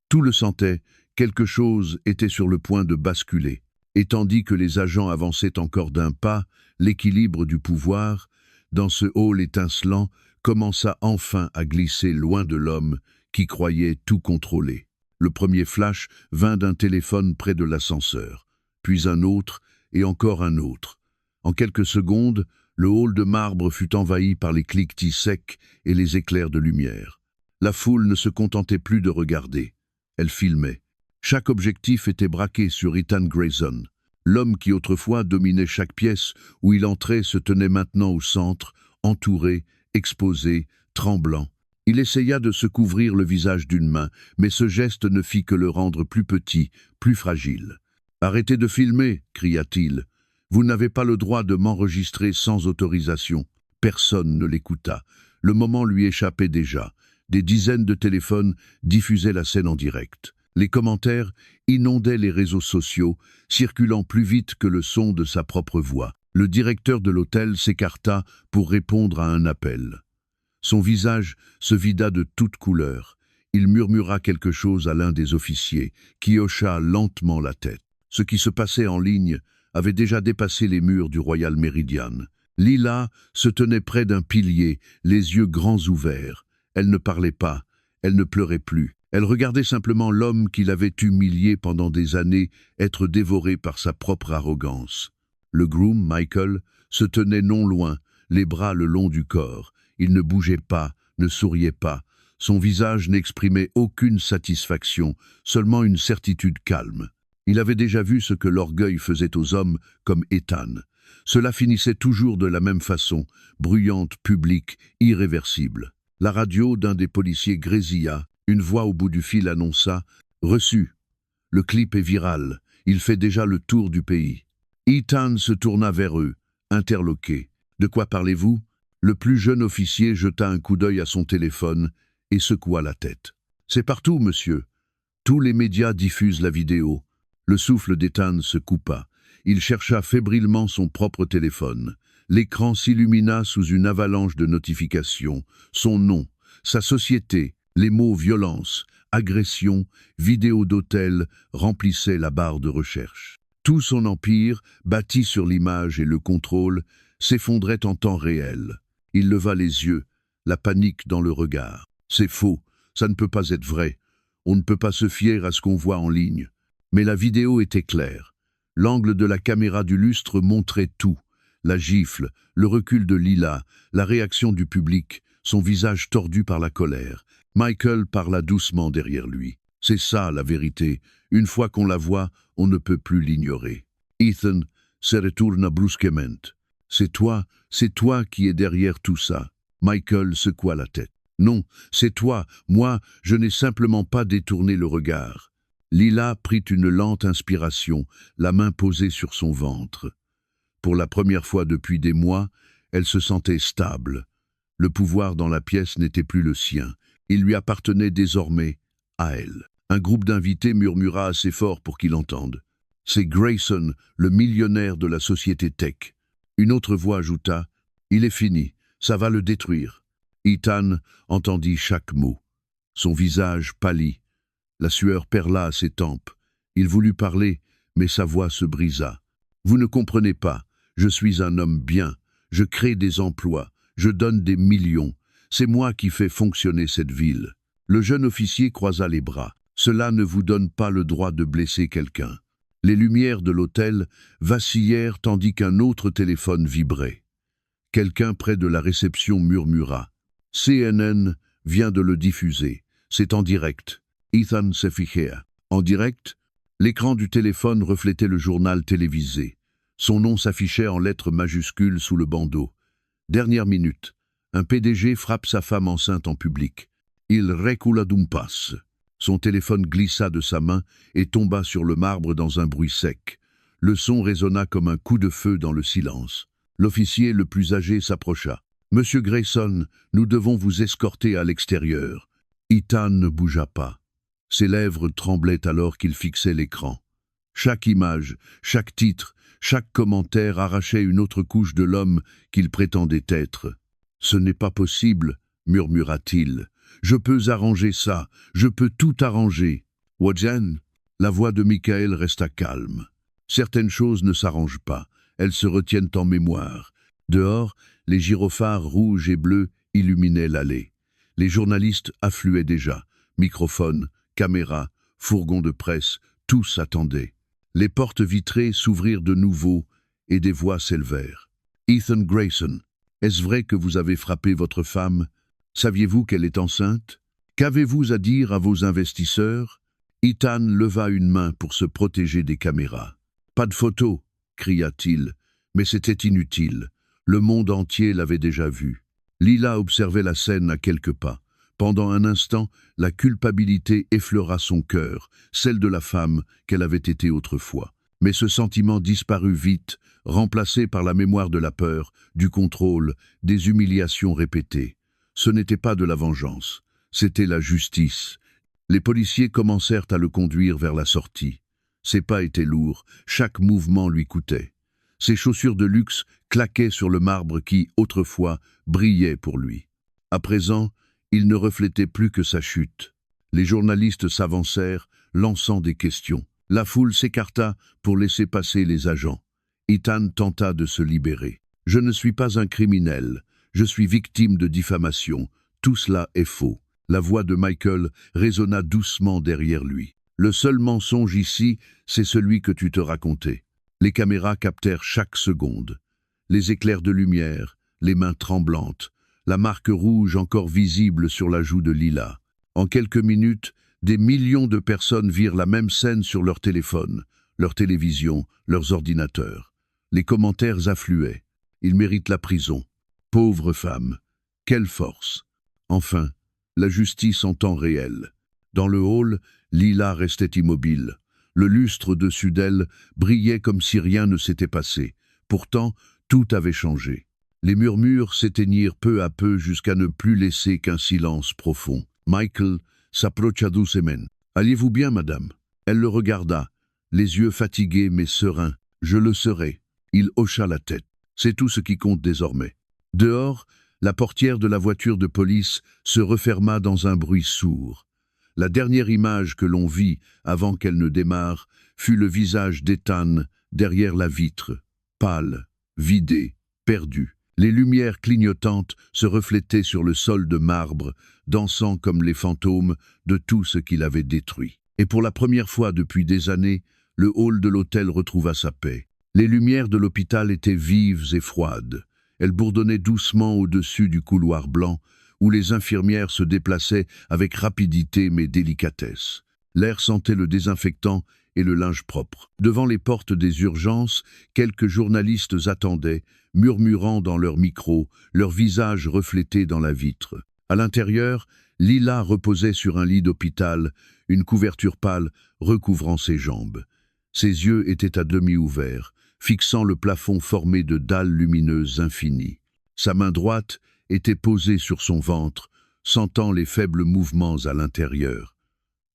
Speaker 1: Tout le sentait, quelque chose était sur le point de basculer. Et tandis que les agents avançaient encore d'un pas, l'équilibre du pouvoir, dans ce hall étincelant, commença enfin à glisser loin de l'homme qui croyait tout contrôler. Le premier flash vint d'un téléphone près de l'ascenseur, puis un autre et encore un autre. En quelques secondes, le hall de marbre fut envahi par les cliquetis secs et les éclairs de lumière. La foule ne se contentait plus de regarder. Elle filmait. Chaque objectif était braqué sur Ethan Grayson. L'homme qui autrefois dominait chaque pièce où il entrait se tenait maintenant au centre, entouré, exposé, tremblant. Il essaya de se couvrir le visage d'une main, mais ce geste ne fit que le rendre plus petit, plus fragile. « Arrêtez de filmer !» cria-t-il. « Vous n'avez pas le droit de m'enregistrer sans autorisation. » Personne ne l'écouta. Le moment lui échappait déjà. Des dizaines de téléphones diffusaient la scène en direct. Les commentaires inondaient les réseaux sociaux, circulant plus vite que le son de sa propre voix. Le directeur de l'hôtel s'écarta pour répondre à un appel. Son visage se vida de toutes couleurs. Il murmura quelque chose à l'un des officiers, qui hocha lentement la tête. Ce qui se passait en ligne avait déjà dépassé les murs du Royal Meridian. Lila se tenait près d'un pilier, les yeux grands ouverts. Elle ne parlait pas, elle ne pleurait plus. Elle regardait simplement l'homme qui l'avait humiliée pendant des années être dévoré par sa propre arrogance. Le groom, Michael, se tenait non loin, les bras le long du corps. Il ne bougeait pas, ne souriait pas. Son visage n'exprimait aucune satisfaction, seulement une certitude calme. Il avait déjà vu ce que l'orgueil faisait aux hommes comme Ethan. Cela finissait toujours de la même façon, bruyante, publique, irréversible. La radio d'un des policiers grésilla. Une voix au bout du fil annonça « Reçu. Le clip est viral. Il fait déjà le tour du pays. » Ethan se tourna vers eux, interloqué. « De quoi parlez-vous » Le plus jeune officier jeta un coup d'œil à son téléphone et secoua la tête. « C'est partout, monsieur. Tous les médias diffusent la vidéo. » Le souffle d'Ethan se coupa. Il chercha fébrilement son propre téléphone. L'écran s'illumina sous une avalanche de notifications. Son nom, sa société, les mots violence, agression, vidéo d'hôtel remplissaient la barre de recherche. Tout son empire, bâti sur l'image et le contrôle, s'effondrait en temps réel. Il leva les yeux, la panique dans le regard. C'est faux, ça ne peut pas être vrai. On ne peut pas se fier à ce qu'on voit en ligne. Mais la vidéo était claire. L'angle de la caméra du lustre montrait tout. La gifle, le recul de Lila, la réaction du public, son visage tordu par la colère. Michael parla doucement derrière lui. C'est ça la vérité. Une fois qu'on la voit, on ne peut plus l'ignorer. Ethan se retourna brusquement. C'est toi qui es derrière tout ça. Michael secoua la tête. Non, c'est toi. Moi, je n'ai simplement pas détourné le regard. Lila prit une lente inspiration, la main posée sur son ventre. Pour la première fois depuis des mois, elle se sentait stable. Le pouvoir dans la pièce n'était plus le sien. Il lui appartenait désormais à elle. Un groupe d'invités murmura assez fort pour qu'il entende. « C'est Grayson, le millionnaire de la société Tech. » Une autre voix ajouta « Il est fini, ça va le détruire. » Ethan entendit chaque mot. Son visage pâlit. La sueur perla à ses tempes. Il voulut parler, mais sa voix se brisa. « Vous ne comprenez pas. Je suis un homme bien. Je crée des emplois. Je donne des millions. C'est moi qui fais fonctionner cette ville. » Le jeune officier croisa les bras. « Cela ne vous donne pas le droit de blesser quelqu'un. » Les lumières de l'hôtel vacillèrent tandis qu'un autre téléphone vibrait. Quelqu'un près de la réception murmura. « CNN vient de le diffuser. C'est en direct. » Ethan se ficha. En direct, l'écran du téléphone reflétait le journal télévisé. Son nom s'affichait en lettres majuscules sous le bandeau. Dernière minute. Un PDG frappe sa femme enceinte en public. Il recula d'un pas. Son téléphone glissa de sa main et tomba sur le marbre dans un bruit sec. Le son résonna comme un coup de feu dans le silence. L'officier le plus âgé s'approcha. « Monsieur Grayson, nous devons vous escorter à l'extérieur. » Ethan ne bougea pas. Ses lèvres tremblaient alors qu'il fixait l'écran. Chaque image, chaque titre, chaque commentaire arrachait une autre couche de l'homme qu'il prétendait être. « Ce n'est pas possible, » murmura-t-il. « Je peux arranger ça, je peux tout arranger. » « Wadjan ?» La voix de Michael resta calme. « Certaines choses ne s'arrangent pas, elles se retiennent en mémoire. » Dehors, les gyrophares rouges et bleus illuminaient l'allée. Les journalistes affluaient déjà. Microphones, caméras, fourgons de presse, tous attendaient. Les portes vitrées s'ouvrirent de nouveau et des voix s'élevèrent. « Ethan Grayson, est-ce vrai que vous avez frappé votre femme? Saviez-vous qu'elle est enceinte? Qu'avez-vous à dire à vos investisseurs ?» Ethan leva une main pour se protéger des caméras. « Pas de photo !» cria-t-il, mais c'était inutile. Le monde entier l'avait déjà vu. Lila observait la scène à quelques pas. Pendant un instant, la culpabilité effleura son cœur, celle de la femme qu'elle avait été autrefois. Mais ce sentiment disparut vite, remplacé par la mémoire de la peur, du contrôle, des humiliations répétées. Ce n'était pas de la vengeance, c'était la justice. Les policiers commencèrent à le conduire vers la sortie. Ses pas étaient lourds, chaque mouvement lui coûtait. Ses chaussures de luxe claquaient sur le marbre qui, autrefois, brillait pour lui. À présent, il ne reflétait plus que sa chute. Les journalistes s'avancèrent, lançant des questions. La foule s'écarta pour laisser passer les agents. Ethan tenta de se libérer. « Je ne suis pas un criminel. Je suis victime de diffamation. Tout cela est faux. » La voix de Michael résonna doucement derrière lui. « Le seul mensonge ici, c'est celui que tu te racontais. » Les caméras captèrent chaque seconde. Les éclairs de lumière, les mains tremblantes, la marque rouge encore visible sur la joue de Lila. En quelques minutes, des millions de personnes virent la même scène sur leur téléphone, leur télévision, leurs ordinateurs. Les commentaires affluaient. « Il mérite la prison. Pauvre femme. Quelle force. » Enfin, la justice en temps réel. Dans le hall, Lila restait immobile. Le lustre dessus d'elle brillait comme si rien ne s'était passé. Pourtant, tout avait changé. Les murmures s'éteignirent peu à peu jusqu'à ne plus laisser qu'un silence profond. Michael s'approcha doucement. « Allez-vous bien, madame ?» Elle le regarda, les yeux fatigués mais sereins. « Je le serai. » Il hocha la tête. C'est tout ce qui compte désormais. Dehors, la portière de la voiture de police se referma dans un bruit sourd. La dernière image que l'on vit, avant qu'elle ne démarre, fut le visage d'Ethan derrière la vitre, pâle, vidé, perdu. Les lumières clignotantes se reflétaient sur le sol de marbre, dansant comme les fantômes de tout ce qu'il avait détruit. Et pour la première fois depuis des années, le hall de l'hôtel retrouva sa paix. Les lumières de l'hôpital étaient vives et froides. Elles bourdonnaient doucement au-dessus du couloir blanc, où les infirmières se déplaçaient avec rapidité mais délicatesse. L'air sentait le désinfectant et le linge propre. Devant les portes des urgences, quelques journalistes attendaient, murmurant dans leurs micros, leurs visages reflétés dans la vitre. À l'intérieur, Lila reposait sur un lit d'hôpital, une couverture pâle recouvrant ses jambes. Ses yeux étaient à demi ouverts, fixant le plafond formé de dalles lumineuses infinies. Sa main droite était posée sur son ventre, sentant les faibles mouvements à l'intérieur.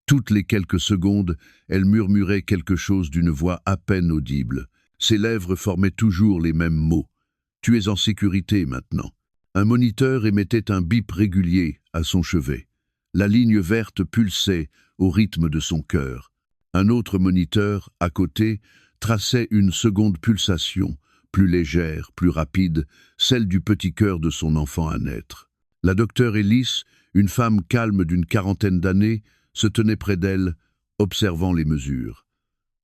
Speaker 1: Toutes les quelques secondes, elle murmurait quelque chose d'une voix à peine audible. Ses lèvres formaient toujours les mêmes mots. « Tu es en sécurité maintenant. » Un moniteur émettait un bip régulier à son chevet. La ligne verte pulsait au rythme de son cœur. Un autre moniteur, à côté, traçait une seconde pulsation, plus légère, plus rapide, celle du petit cœur de son enfant à naître. La docteure Ellis, une femme calme d'une quarantaine d'années, se tenait près d'elle, observant les mesures.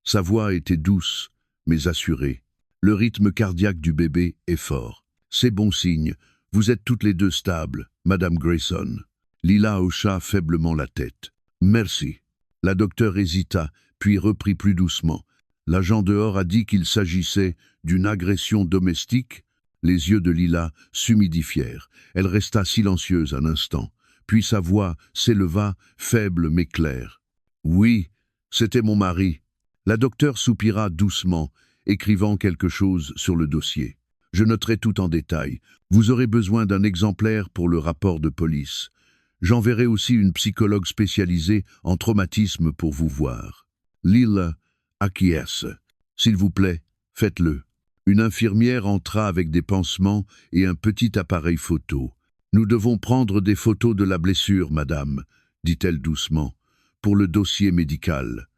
Speaker 1: Sa voix était douce, mais assurée. Le rythme cardiaque du bébé est fort. C'est bon signe. Vous êtes toutes les deux stables, Madame Grayson. Lila hocha faiblement la tête. Merci. La docteure hésita, puis reprit plus doucement. L'agent dehors a dit qu'il s'agissait d'une agression domestique. Les yeux de Lila s'humidifièrent. Elle resta silencieuse un instant. Puis sa voix s'éleva, faible mais claire. « Oui, c'était mon mari. » La docteure soupira doucement, écrivant quelque chose sur le dossier. « Je noterai tout en détail. Vous aurez besoin d'un exemplaire pour le rapport de police. J'enverrai aussi une psychologue spécialisée en traumatisme pour vous voir. » Lila acquiesce. « S'il vous plaît, faites-le. » Une infirmière entra avec des pansements et un petit appareil photo. « Nous devons prendre des photos de la blessure, madame, » dit-elle doucement, « pour le dossier médical. »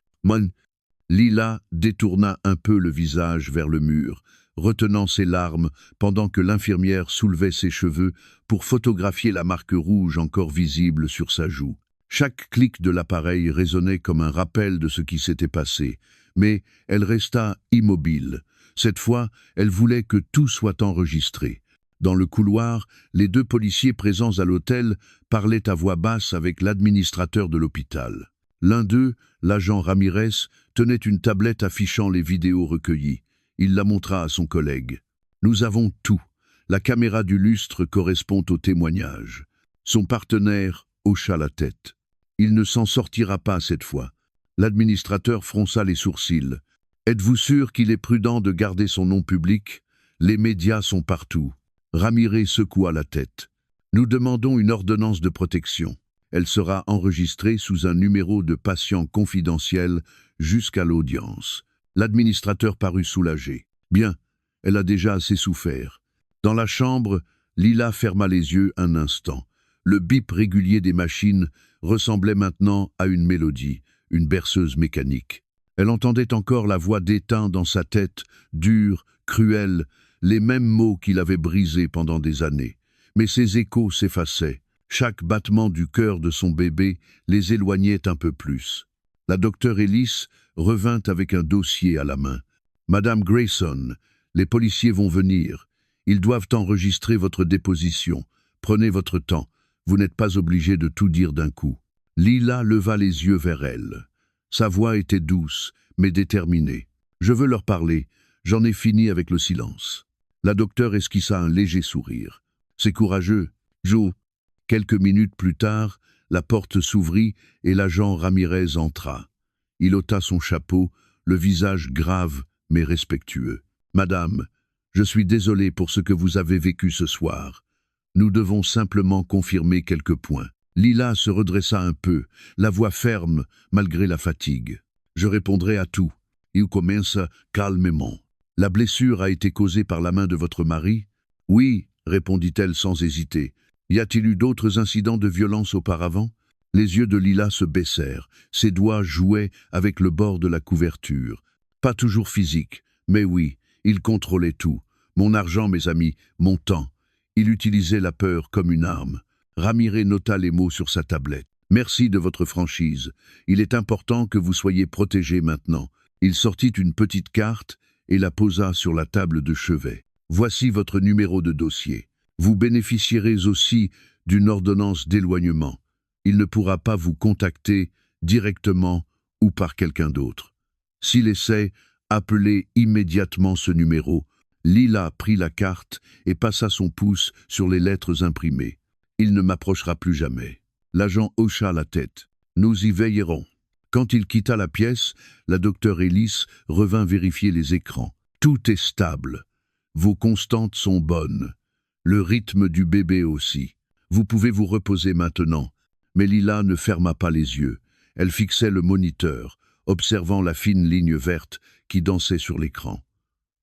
Speaker 1: Lila détourna un peu le visage vers le mur, retenant ses larmes pendant que l'infirmière soulevait ses cheveux pour photographier la marque rouge encore visible sur sa joue. Chaque clic de l'appareil résonnait comme un rappel de ce qui s'était passé, mais elle resta immobile. Cette fois, elle voulait que tout soit enregistré. Dans le couloir, les deux policiers présents à l'hôtel parlaient à voix basse avec l'administrateur de l'hôpital. L'un d'eux, l'agent Ramirez, tenait une tablette affichant les vidéos recueillies. Il la montra à son collègue. « Nous avons tout. La caméra du lustre correspond au témoignage. Son partenaire hocha la tête. Il ne s'en sortira pas cette fois. L'administrateur fronça les sourcils. Êtes-vous sûr qu'il est prudent de garder son nom public? Les médias sont partout. Ramirez secoua la tête. Nous demandons une ordonnance de protection. Elle sera enregistrée sous un numéro de patient confidentiel jusqu'à l'audience. L'administrateur parut soulagé. Bien, elle a déjà assez souffert. Dans la chambre, Lila ferma les yeux un instant. Le bip régulier des machines ressemblait maintenant à une mélodie, une berceuse mécanique. Elle entendait encore la voix d'étain dans sa tête, dure, cruelle, les mêmes mots qui l'avaient brisée pendant des années. Mais ces échos s'effaçaient. Chaque battement du cœur de son bébé les éloignait un peu plus. La docteure Ellis revint avec un dossier à la main. « Madame Grayson, les policiers vont venir. Ils doivent enregistrer votre déposition. Prenez votre temps. Vous n'êtes pas obligé de tout dire d'un coup. » Lila leva les yeux vers elle. Sa voix était douce, mais déterminée. « Je veux leur parler. J'en ai fini avec le silence. » La docteure esquissa un léger sourire. « C'est courageux, Joe. » Quelques minutes plus tard, la porte s'ouvrit et l'agent Ramirez entra. Il ôta son chapeau, le visage grave mais respectueux. « Madame, je suis désolé pour ce que vous avez vécu ce soir. Nous devons simplement confirmer quelques points. » Lila se redressa un peu, la voix ferme malgré la fatigue. « Je répondrai à tout. » Il commença calmement. « La blessure a été causée par la main de votre mari? »« Oui, » répondit-elle sans hésiter. « Y a-t-il eu d'autres incidents de violence auparavant ?» Les yeux de Lila se baissèrent, ses doigts jouaient avec le bord de la couverture. Pas toujours physique, mais oui, il contrôlait tout. Mon argent, mes amis, mon temps. Il utilisait la peur comme une arme. Ramirez nota les mots sur sa tablette. « Merci de votre franchise. Il est important que vous soyez protégés maintenant. » Il sortit une petite carte et la posa sur la table de chevet. « Voici votre numéro de dossier. Vous bénéficierez aussi d'une ordonnance d'éloignement. Il ne pourra pas vous contacter directement ou par quelqu'un d'autre. S'il essaie, appelez immédiatement ce numéro. » Lila prit la carte et passa son pouce sur les lettres imprimées. « Il ne m'approchera plus jamais. » L'agent hocha la tête. « Nous y veillerons. » Quand il quitta la pièce, la docteure Ellis revint vérifier les écrans. « Tout est stable. Vos constantes sont bonnes. Le rythme du bébé aussi. Vous pouvez vous reposer maintenant. » Mais Lila ne ferma pas les yeux. Elle fixait le moniteur, observant la fine ligne verte qui dansait sur l'écran.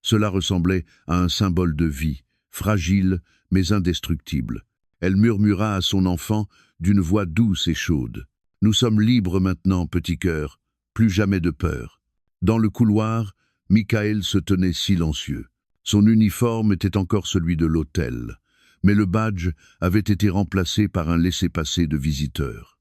Speaker 1: Cela ressemblait à un symbole de vie, fragile mais indestructible. Elle murmura à son enfant d'une voix douce et chaude. « Nous sommes libres maintenant, petit cœur, plus jamais de peur. » Dans le couloir, Michael se tenait silencieux. Son uniforme était encore celui de l'hôtel, mais le badge avait été remplacé par un laissez-passer de visiteur.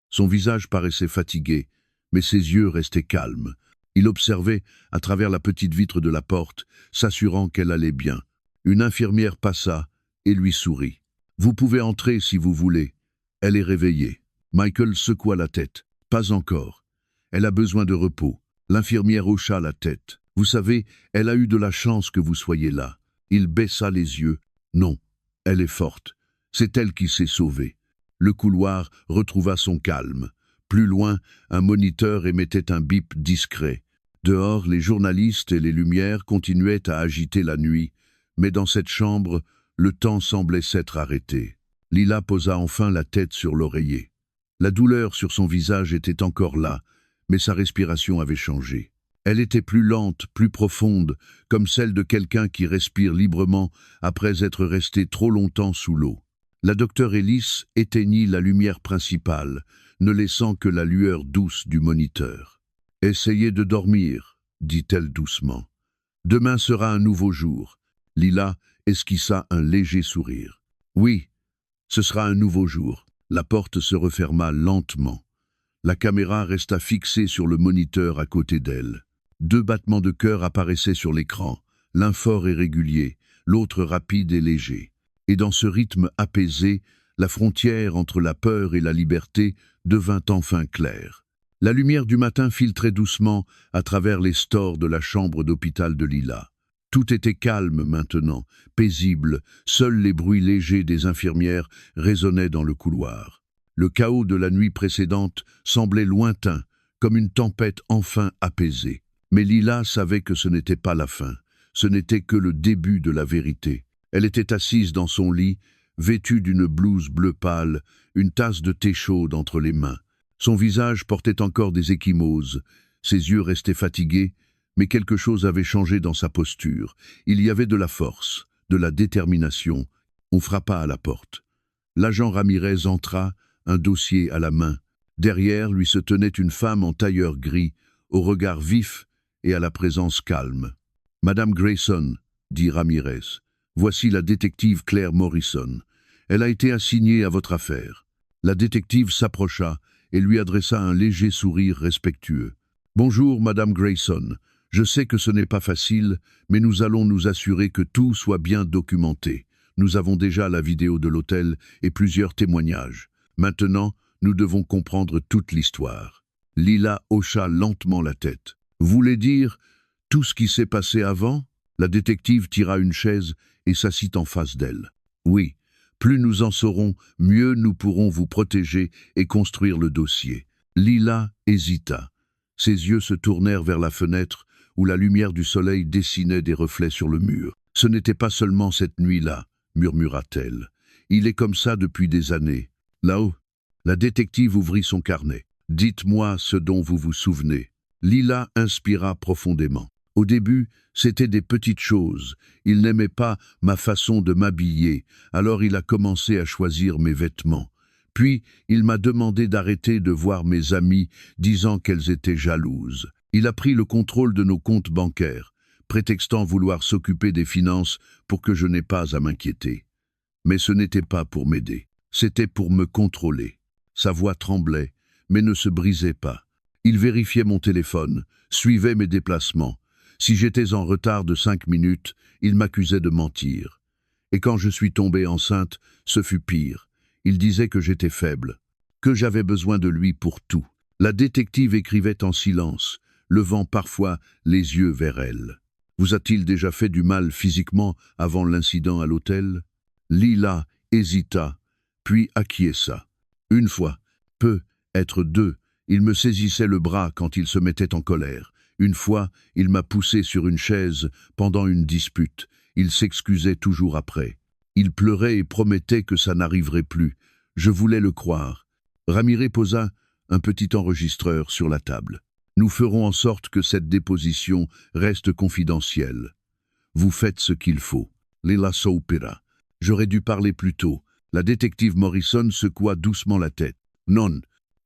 Speaker 1: Son visage paraissait fatigué, mais ses yeux restaient calmes. Il observait à travers la petite vitre de la porte, s'assurant qu'elle allait bien. Une infirmière passa et lui sourit. « Vous pouvez entrer si vous voulez. Elle est réveillée. » Michael secoua la tête. « Pas encore. Elle a besoin de repos. » L'infirmière hocha la tête. « Vous savez, elle a eu de la chance que vous soyez là. » Il baissa les yeux. « Non, elle est forte. C'est elle qui s'est sauvée. » Le couloir retrouva son calme. Plus loin, un moniteur émettait un bip discret. Dehors, les journalistes et les lumières continuaient à agiter la nuit, mais dans cette chambre, le temps semblait s'être arrêté. Lila posa enfin la tête sur l'oreiller. La douleur sur son visage était encore là, mais sa respiration avait changé. Elle était plus lente, plus profonde, comme celle de quelqu'un qui respire librement après être resté trop longtemps sous l'eau. La docteure Ellis éteignit la lumière principale, ne laissant que la lueur douce du moniteur. « Essayez de dormir, » dit-elle doucement. « Demain sera un nouveau jour. » Lila esquissa un léger sourire. « Oui, ce sera un nouveau jour. » La porte se referma lentement. La caméra resta fixée sur le moniteur à côté d'elle. 2 battements de cœur apparaissaient sur l'écran, l'un fort et régulier, l'autre rapide et léger. Et dans ce rythme apaisé, la frontière entre la peur et la liberté devint enfin claire. La lumière du matin filtrait doucement à travers les stores de la chambre d'hôpital de Lila. Tout était calme maintenant, paisible, seuls les bruits légers des infirmières résonnaient dans le couloir. Le chaos de la nuit précédente semblait lointain, comme une tempête enfin apaisée. Mais Lila savait que ce n'était pas la fin, ce n'était que le début de la vérité. Elle était assise dans son lit, vêtue d'une blouse bleu pâle, une tasse de thé chaude entre les mains. Son visage portait encore des ecchymoses, ses yeux restaient fatigués, mais quelque chose avait changé dans sa posture. Il y avait de la force, de la détermination. On frappa à la porte. L'agent Ramirez entra, un dossier à la main. Derrière lui se tenait une femme en tailleur gris, au regard vif et à la présence calme. « Madame Grayson, » dit Ramirez, « voici la détective Claire Morrison. Elle a été assignée à votre affaire. » La détective s'approcha et lui adressa un léger sourire respectueux. « Bonjour, Madame Grayson. Je sais que ce n'est pas facile, mais nous allons nous assurer que tout soit bien documenté. Nous avons déjà la vidéo de l'hôtel et plusieurs témoignages. Maintenant, nous devons comprendre toute l'histoire. » Lila hocha lentement la tête. « Vous voulez dire tout ce qui s'est passé avant ?» La détective tira une chaise et s'assit en face d'elle. « Oui, plus nous en saurons, mieux nous pourrons vous protéger et construire le dossier. » Lila hésita. Ses yeux se tournèrent vers la fenêtre où la lumière du soleil dessinait des reflets sur le mur. « Ce n'était pas seulement cette nuit-là, » murmura-t-elle. « Il est comme ça depuis des années. Là-haut. » La détective ouvrit son carnet. « Dites-moi ce dont vous vous souvenez. » Lila inspira profondément. Au début, c'était des petites choses. Il n'aimait pas ma façon de m'habiller, alors il a commencé à choisir mes vêtements. Puis, il m'a demandé d'arrêter de voir mes amies, disant qu'elles étaient jalouses. Il a pris le contrôle de nos comptes bancaires, prétextant vouloir s'occuper des finances pour que je n'aie pas à m'inquiéter. Mais ce n'était pas pour m'aider, c'était pour me contrôler. Sa voix tremblait, mais ne se brisait pas. Il vérifiait mon téléphone, suivait mes déplacements. Si j'étais en retard de 5 minutes, il m'accusait de mentir. Et quand je suis tombée enceinte, ce fut pire. Il disait que j'étais faible, que j'avais besoin de lui pour tout. La détective écrivait en silence, levant parfois les yeux vers elle. « Vous a-t-il déjà fait du mal physiquement avant l'incident à l'hôtel ?» Lila hésita, puis acquiesça. « Une fois, peut être deux, il me saisissait le bras quand il se mettait en colère. Une fois, il m'a poussé sur une chaise pendant une dispute. Il s'excusait toujours après. Il pleurait et promettait que ça n'arriverait plus. Je voulais le croire. » Ramirez posa un petit enregistreur sur la table. « Nous ferons en sorte que cette déposition reste confidentielle. Vous faites ce qu'il faut. » Lila soupira. « J'aurais dû parler plus tôt. » La détective Morrison secoua doucement la tête. « Non,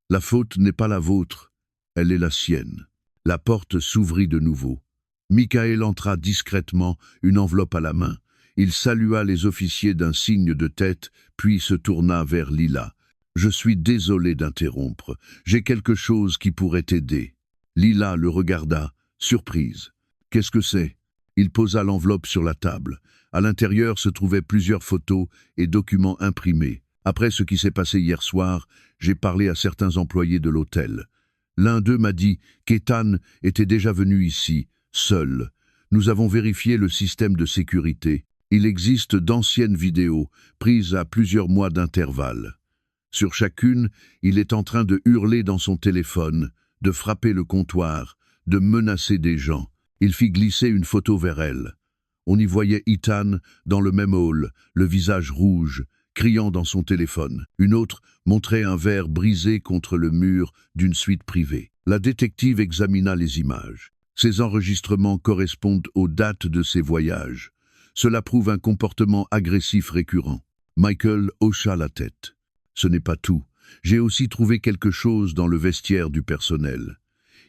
Speaker 1: la faute n'est pas la vôtre. Elle est la sienne. » La porte s'ouvrit de nouveau. Michael entra discrètement, une enveloppe à la main. Il salua les officiers d'un signe de tête, puis se tourna vers Lila. « Je suis désolé d'interrompre. J'ai quelque chose qui pourrait t'aider. » Lila le regarda, surprise. « Qu'est-ce que c'est ?» Il posa l'enveloppe sur la table. À l'intérieur se trouvaient plusieurs photos et documents imprimés. Après ce qui s'est passé hier soir, j'ai parlé à certains employés de l'hôtel. L'un d'eux m'a dit qu'Ethan était déjà venu ici, seul. Nous avons vérifié le système de sécurité. Il existe d'anciennes vidéos, prises à plusieurs mois d'intervalle. Sur chacune, il est en train de hurler dans son téléphone, de frapper le comptoir, de menacer des gens. Il fit glisser une photo vers elle. On y voyait Ethan dans le même hall, le visage rouge, criant dans son téléphone. Une autre montrait un verre brisé contre le mur d'une suite privée. La détective examina les images. Ces enregistrements correspondent aux dates de ses voyages. Cela prouve un comportement agressif récurrent. Michael hocha la tête. Ce n'est pas tout. J'ai aussi trouvé quelque chose dans le vestiaire du personnel.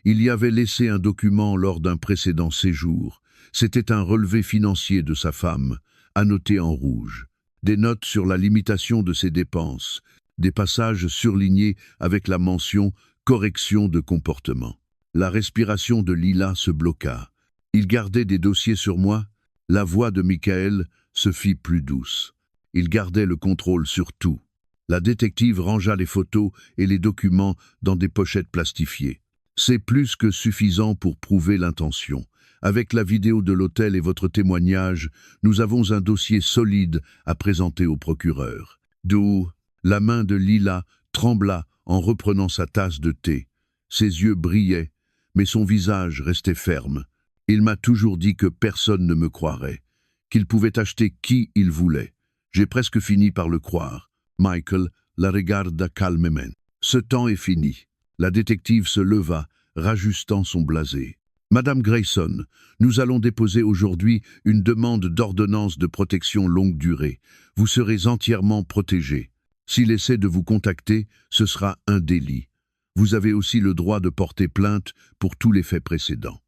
Speaker 1: Il y avait laissé un document lors d'un précédent séjour. C'était un relevé financier de sa femme, annoté en rouge. Des notes sur la limitation de ses dépenses, des passages surlignés avec la mention « correction de comportement ». La respiration de Lila se bloqua. « Il gardait des dossiers sur moi ?» La voix de Michael se fit plus douce. Il gardait le contrôle sur tout. La détective rangea les photos et les documents dans des pochettes plastifiées. « C'est plus que suffisant pour prouver l'intention. Avec la vidéo de l'hôtel et votre témoignage, nous avons un dossier solide à présenter au procureur. » D'où la main de Lila trembla en reprenant sa tasse de thé. Ses yeux brillaient, mais son visage restait ferme. Il m'a toujours dit que personne ne me croirait, qu'il pouvait acheter qui il voulait. J'ai presque fini par le croire. Michael la regarda calmement. Ce temps est fini. La détective se leva, rajustant son blasé. Madame Grayson, nous allons déposer aujourd'hui une demande d'ordonnance de protection longue durée. Vous serez entièrement protégée. S'il essaie de vous contacter, ce sera un délit. Vous avez aussi le droit de porter plainte pour tous les faits précédents.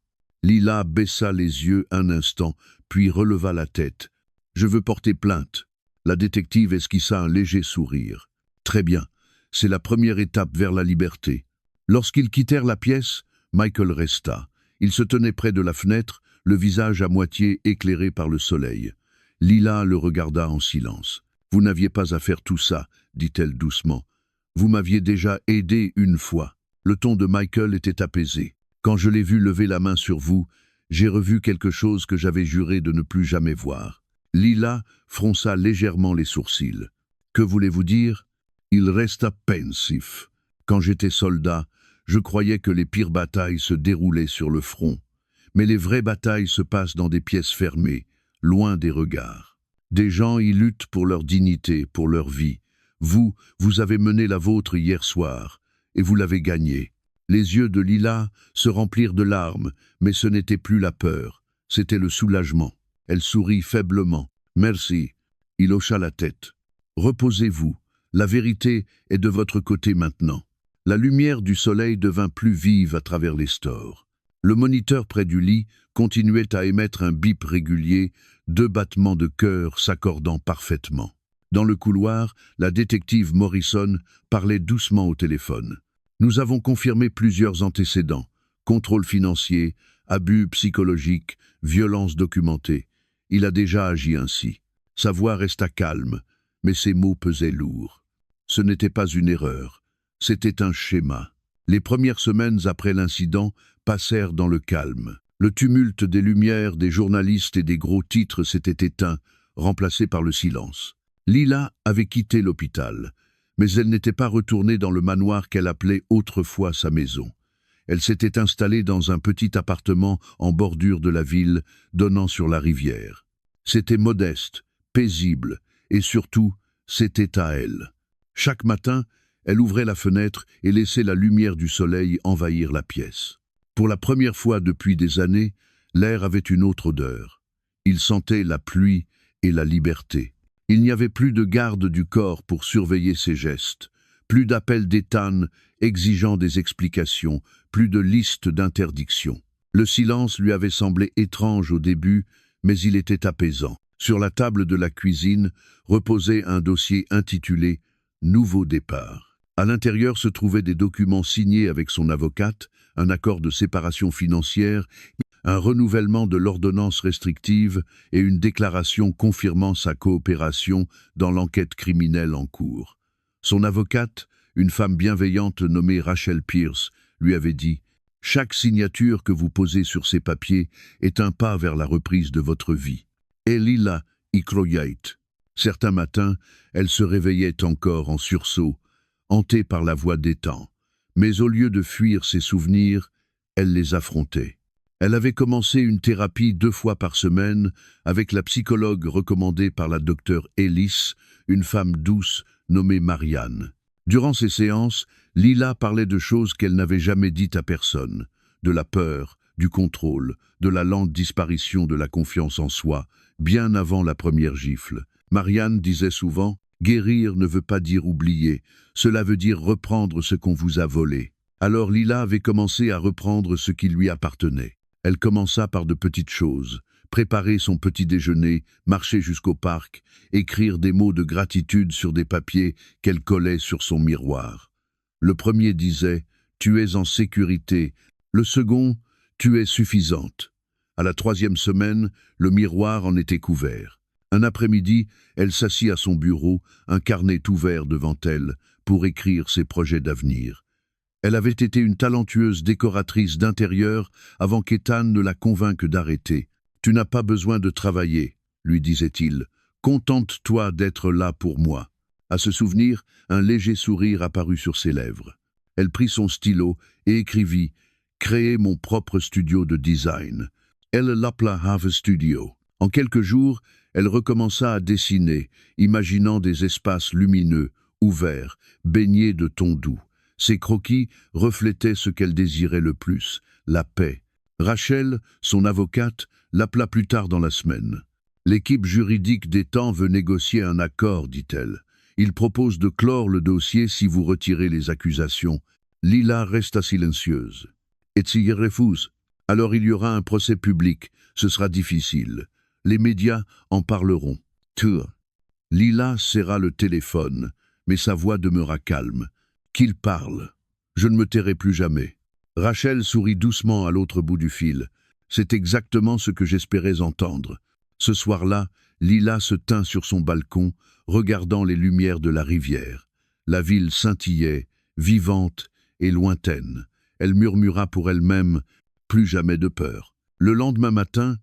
Speaker 1: Lila baissa les yeux un instant, puis releva la tête. « Je veux porter plainte. » La détective esquissa un léger sourire. « Très bien. C'est la première étape vers la liberté. » Lorsqu'ils quittèrent la pièce, Michael resta. Il se tenait près de la fenêtre, le visage à moitié éclairé par le soleil. Lila le regarda en silence. « Vous n'aviez pas à faire tout ça, » dit-elle doucement. « Vous m'aviez déjà aidé une fois. » Le ton de Michael était apaisé. « Quand je l'ai vu lever la main sur vous, j'ai revu quelque chose que j'avais juré de ne plus jamais voir. » Lila fronça légèrement les sourcils. « Que voulez-vous dire ?» Il resta pensif. « Quand j'étais soldat, je croyais que les pires batailles se déroulaient sur le front. Mais les vraies batailles se passent dans des pièces fermées, loin des regards. Des gens y luttent pour leur dignité, pour leur vie. Vous avez mené la vôtre hier soir, et vous l'avez gagnée. » Les yeux de Lila se remplirent de larmes, mais ce n'était plus la peur, c'était le soulagement. Elle sourit faiblement. « Merci. » Il hocha la tête. « Reposez-vous. La vérité est de votre côté maintenant. » La lumière du soleil devint plus vive à travers les stores. Le moniteur près du lit continuait à émettre un bip régulier, 2 battements de cœur s'accordant parfaitement. Dans le couloir, la détective Morrison parlait doucement au téléphone. « Nous avons confirmé plusieurs antécédents. Contrôle financier, abus psychologiques, violence documentée. Il a déjà agi ainsi. » Sa voix resta calme, mais ses mots pesaient lourd. Ce n'était pas une erreur. C'était un schéma. Les premières semaines après l'incident passèrent dans le calme. Le tumulte des lumières, des journalistes et des gros titres s'était éteint, remplacé par le silence. Lila avait quitté l'hôpital, mais elle n'était pas retournée dans le manoir qu'elle appelait autrefois sa maison. Elle s'était installée dans un petit appartement en bordure de la ville, donnant sur la rivière. C'était modeste, paisible, et surtout, c'était à elle. Chaque matin, elle ouvrait la fenêtre et laissait la lumière du soleil envahir la pièce. Pour la première fois depuis des années, l'air avait une autre odeur. Il sentait la pluie et la liberté. Il n'y avait plus de garde du corps pour surveiller ses gestes, plus d'appels d'Ethan exigeant des explications, plus de listes d'interdictions. Le silence lui avait semblé étrange au début, mais il était apaisant. Sur la table de la cuisine reposait un dossier intitulé « Nouveau départ ». À l'intérieur se trouvaient des documents signés avec son avocate, un accord de séparation financière, un renouvellement de l'ordonnance restrictive et une déclaration confirmant sa coopération dans l'enquête criminelle en cours. Son avocate, une femme bienveillante nommée Rachel Pierce, lui avait dit « Chaque signature que vous posez sur ces papiers est un pas vers la reprise de votre vie. » Et Lila y croyait. Certains matins, elle se réveillait encore en sursaut, hantée par la voix d'Ethan. Mais au lieu de fuir ses souvenirs, elle les affrontait. Elle avait commencé une thérapie 2 fois par semaine avec la psychologue recommandée par la docteure Ellis, une femme douce nommée Marianne. Durant ces séances, Lila parlait de choses qu'elle n'avait jamais dites à personne, de la peur, du contrôle, de la lente disparition de la confiance en soi, bien avant la première gifle. Marianne disait souvent « Guérir ne veut pas dire oublier, cela veut dire reprendre ce qu'on vous a volé. » Alors Lila avait commencé à reprendre ce qui lui appartenait. Elle commença par de petites choses, préparer son petit déjeuner, marcher jusqu'au parc, écrire des mots de gratitude sur des papiers qu'elle collait sur son miroir. Le premier disait « Tu es en sécurité », le second « Tu es suffisante ». À la 3e semaine, le miroir en était couvert. Un après-midi, elle s'assit à son bureau, un carnet ouvert devant elle, pour écrire ses projets d'avenir. Elle avait été une talentueuse décoratrice d'intérieur avant qu'Ethan ne la convainque d'arrêter. « Tu n'as pas besoin de travailler », lui disait-il. « Contente-toi d'être là pour moi. » À ce souvenir, un léger sourire apparut sur ses lèvres. Elle prit son stylo et écrivit « Créer mon propre studio de design ». Elle l'appela Have Studio. En quelques jours, elle recommença à dessiner, imaginant des espaces lumineux, ouverts, baignés de tons doux. Ses croquis reflétaient ce qu'elle désirait le plus, la paix. Rachel, son avocate, l'appela plus tard dans la semaine. « L'équipe juridique d'Ethan veut négocier un accord, dit-elle. Il propose de clore le dossier si vous retirez les accusations. » Lila resta silencieuse. « Et s'il refuse ? Alors il y aura un procès public. Ce sera difficile. Les médias en parleront. » Lila serra le téléphone, mais sa voix demeura calme. « Qu'il parle. Je ne me tairai plus jamais. » Rachel sourit doucement à l'autre bout du fil. C'est exactement ce que j'espérais entendre. Ce soir-là, Lila se tint sur son balcon, regardant les lumières de la rivière. La ville scintillait, vivante et lointaine. Elle murmura pour elle-même « Plus jamais de peur ». Le lendemain matin,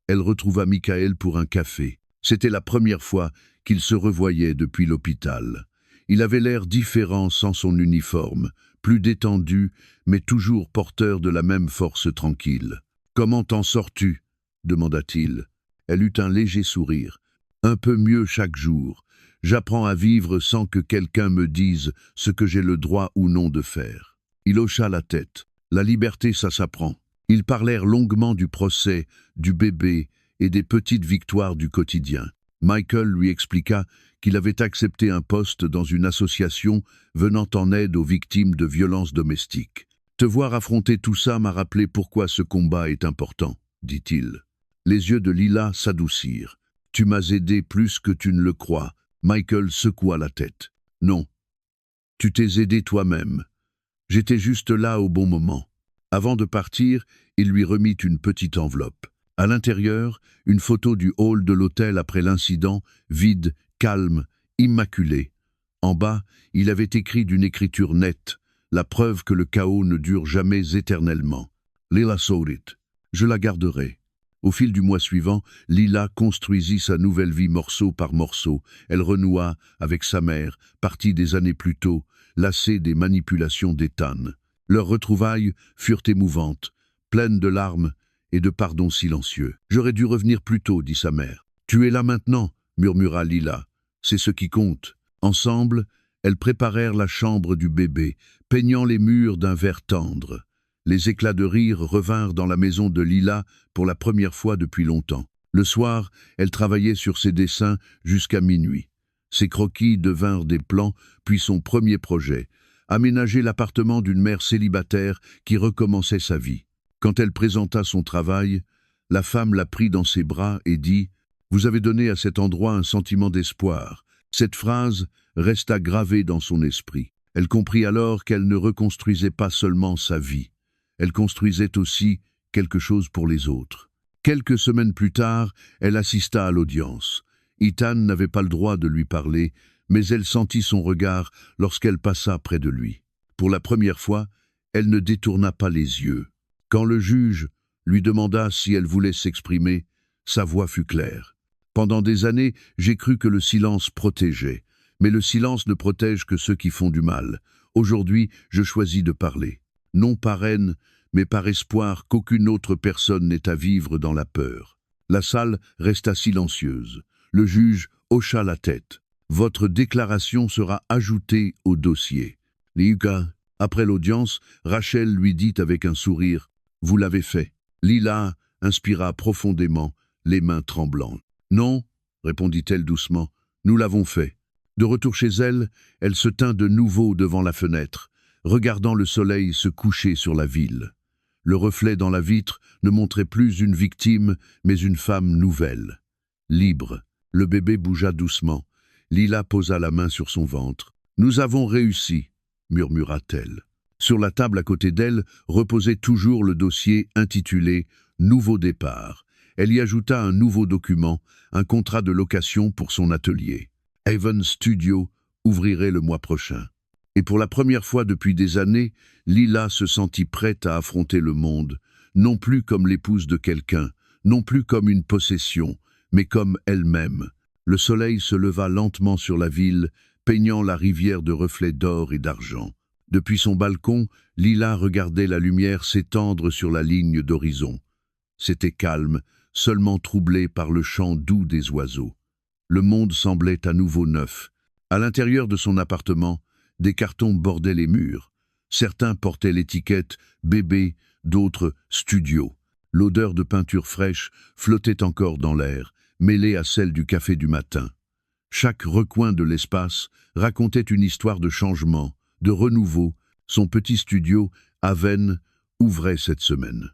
Speaker 1: elle retrouva Michael pour un café. C'était la première fois qu'ils se revoyaient depuis l'hôpital. Il avait l'air différent sans son uniforme, plus détendu, mais toujours porteur de la même force tranquille. « Comment t'en sors-tu » demanda-t-il. Elle eut un léger sourire. « Un peu mieux chaque jour. J'apprends à vivre sans que quelqu'un me dise ce que j'ai le droit ou non de faire. » Il hocha la tête. « La liberté, ça s'apprend. » Ils parlèrent longuement du procès, du bébé et des petites victoires du quotidien. Michael lui expliqua qu'il avait accepté un poste dans une association venant en aide aux victimes de violences domestiques. « Te voir affronter tout ça m'a rappelé pourquoi ce combat est important, » dit-il. Les yeux de Lila s'adoucirent. « Tu m'as aidé plus que tu ne le crois. » Michael secoua la tête. « Non. Tu t'es aidé toi-même. J'étais juste là au bon moment. » Avant de partir, il lui remit une petite enveloppe. À l'intérieur, une photo du hall de l'hôtel après l'incident, vide, calme, immaculé. En bas, il avait écrit d'une écriture nette, la preuve que le chaos ne dure jamais éternellement. Lila Sourit. Je la garderai. Au fil du mois suivant, Lila construisit sa nouvelle vie morceau par morceau. Elle renoua avec sa mère, partie des années plus tôt, lassée des manipulations d'Ethan. Leurs retrouvailles furent émouvantes, pleines de larmes et de pardons silencieux. « J'aurais dû revenir plus tôt, » dit sa mère. « Tu es là maintenant, » murmura Lila. « C'est ce qui compte. » Ensemble, elles préparèrent la chambre du bébé, peignant les murs d'un vert tendre. Les éclats de rire revinrent dans la maison de Lila pour la première fois depuis longtemps. Le soir, elle travaillait sur ses dessins jusqu'à minuit. Ses croquis devinrent des plans, puis son premier projet, aménager l'appartement d'une mère célibataire qui recommençait sa vie. Quand elle présenta son travail, la femme la prit dans ses bras et dit « Vous avez donné à cet endroit un sentiment d'espoir. » Cette phrase resta gravée dans son esprit. Elle comprit alors qu'elle ne reconstruisait pas seulement sa vie. Elle construisait aussi quelque chose pour les autres. Quelques semaines plus tard, elle assista à l'audience. Ethan n'avait pas le droit de lui parler, mais elle sentit son regard lorsqu'elle passa près de lui. Pour la première fois, elle ne détourna pas les yeux. Quand le juge lui demanda si elle voulait s'exprimer, sa voix fut claire. « Pendant des années, j'ai cru que le silence protégeait, mais le silence ne protège que ceux qui font du mal. Aujourd'hui, je choisis de parler. Non par haine, mais par espoir qu'aucune autre personne n'ait à vivre dans la peur. » La salle resta silencieuse. Le juge hocha la tête. « Votre déclaration sera ajoutée au dossier. » Lila, après l'audience, Rachel lui dit avec un sourire « Vous l'avez fait. » Lila inspira profondément, les mains tremblantes. « Non, » répondit-elle doucement, « nous l'avons fait. » De retour chez elle, elle se tint de nouveau devant la fenêtre, regardant le soleil se coucher sur la ville. Le reflet dans la vitre ne montrait plus une victime, mais une femme nouvelle. Libre, le bébé bougea doucement. Lila posa la main sur son ventre. « Nous avons réussi », murmura-t-elle. Sur la table à côté d'elle reposait toujours le dossier intitulé « Nouveau départ ». Elle y ajouta un nouveau document, un contrat de location pour son atelier. Haven Studio ouvrirait le mois prochain. Et pour la première fois depuis des années, Lila se sentit prête à affronter le monde, non plus comme l'épouse de quelqu'un, non plus comme une possession, mais comme elle-même. Le soleil se leva lentement sur la ville, peignant la rivière de reflets d'or et d'argent. Depuis son balcon, Lila regardait la lumière s'étendre sur la ligne d'horizon. C'était calme, seulement troublé par le chant doux des oiseaux. Le monde semblait à nouveau neuf. À l'intérieur de son appartement, des cartons bordaient les murs. Certains portaient l'étiquette « bébé », d'autres « studio ». L'odeur de peinture fraîche flottait encore dans l'air, mêlée à celle du café du matin. Chaque recoin de l'espace racontait une histoire de changement, de renouveau. Son petit studio, Haven, ouvrait cette semaine.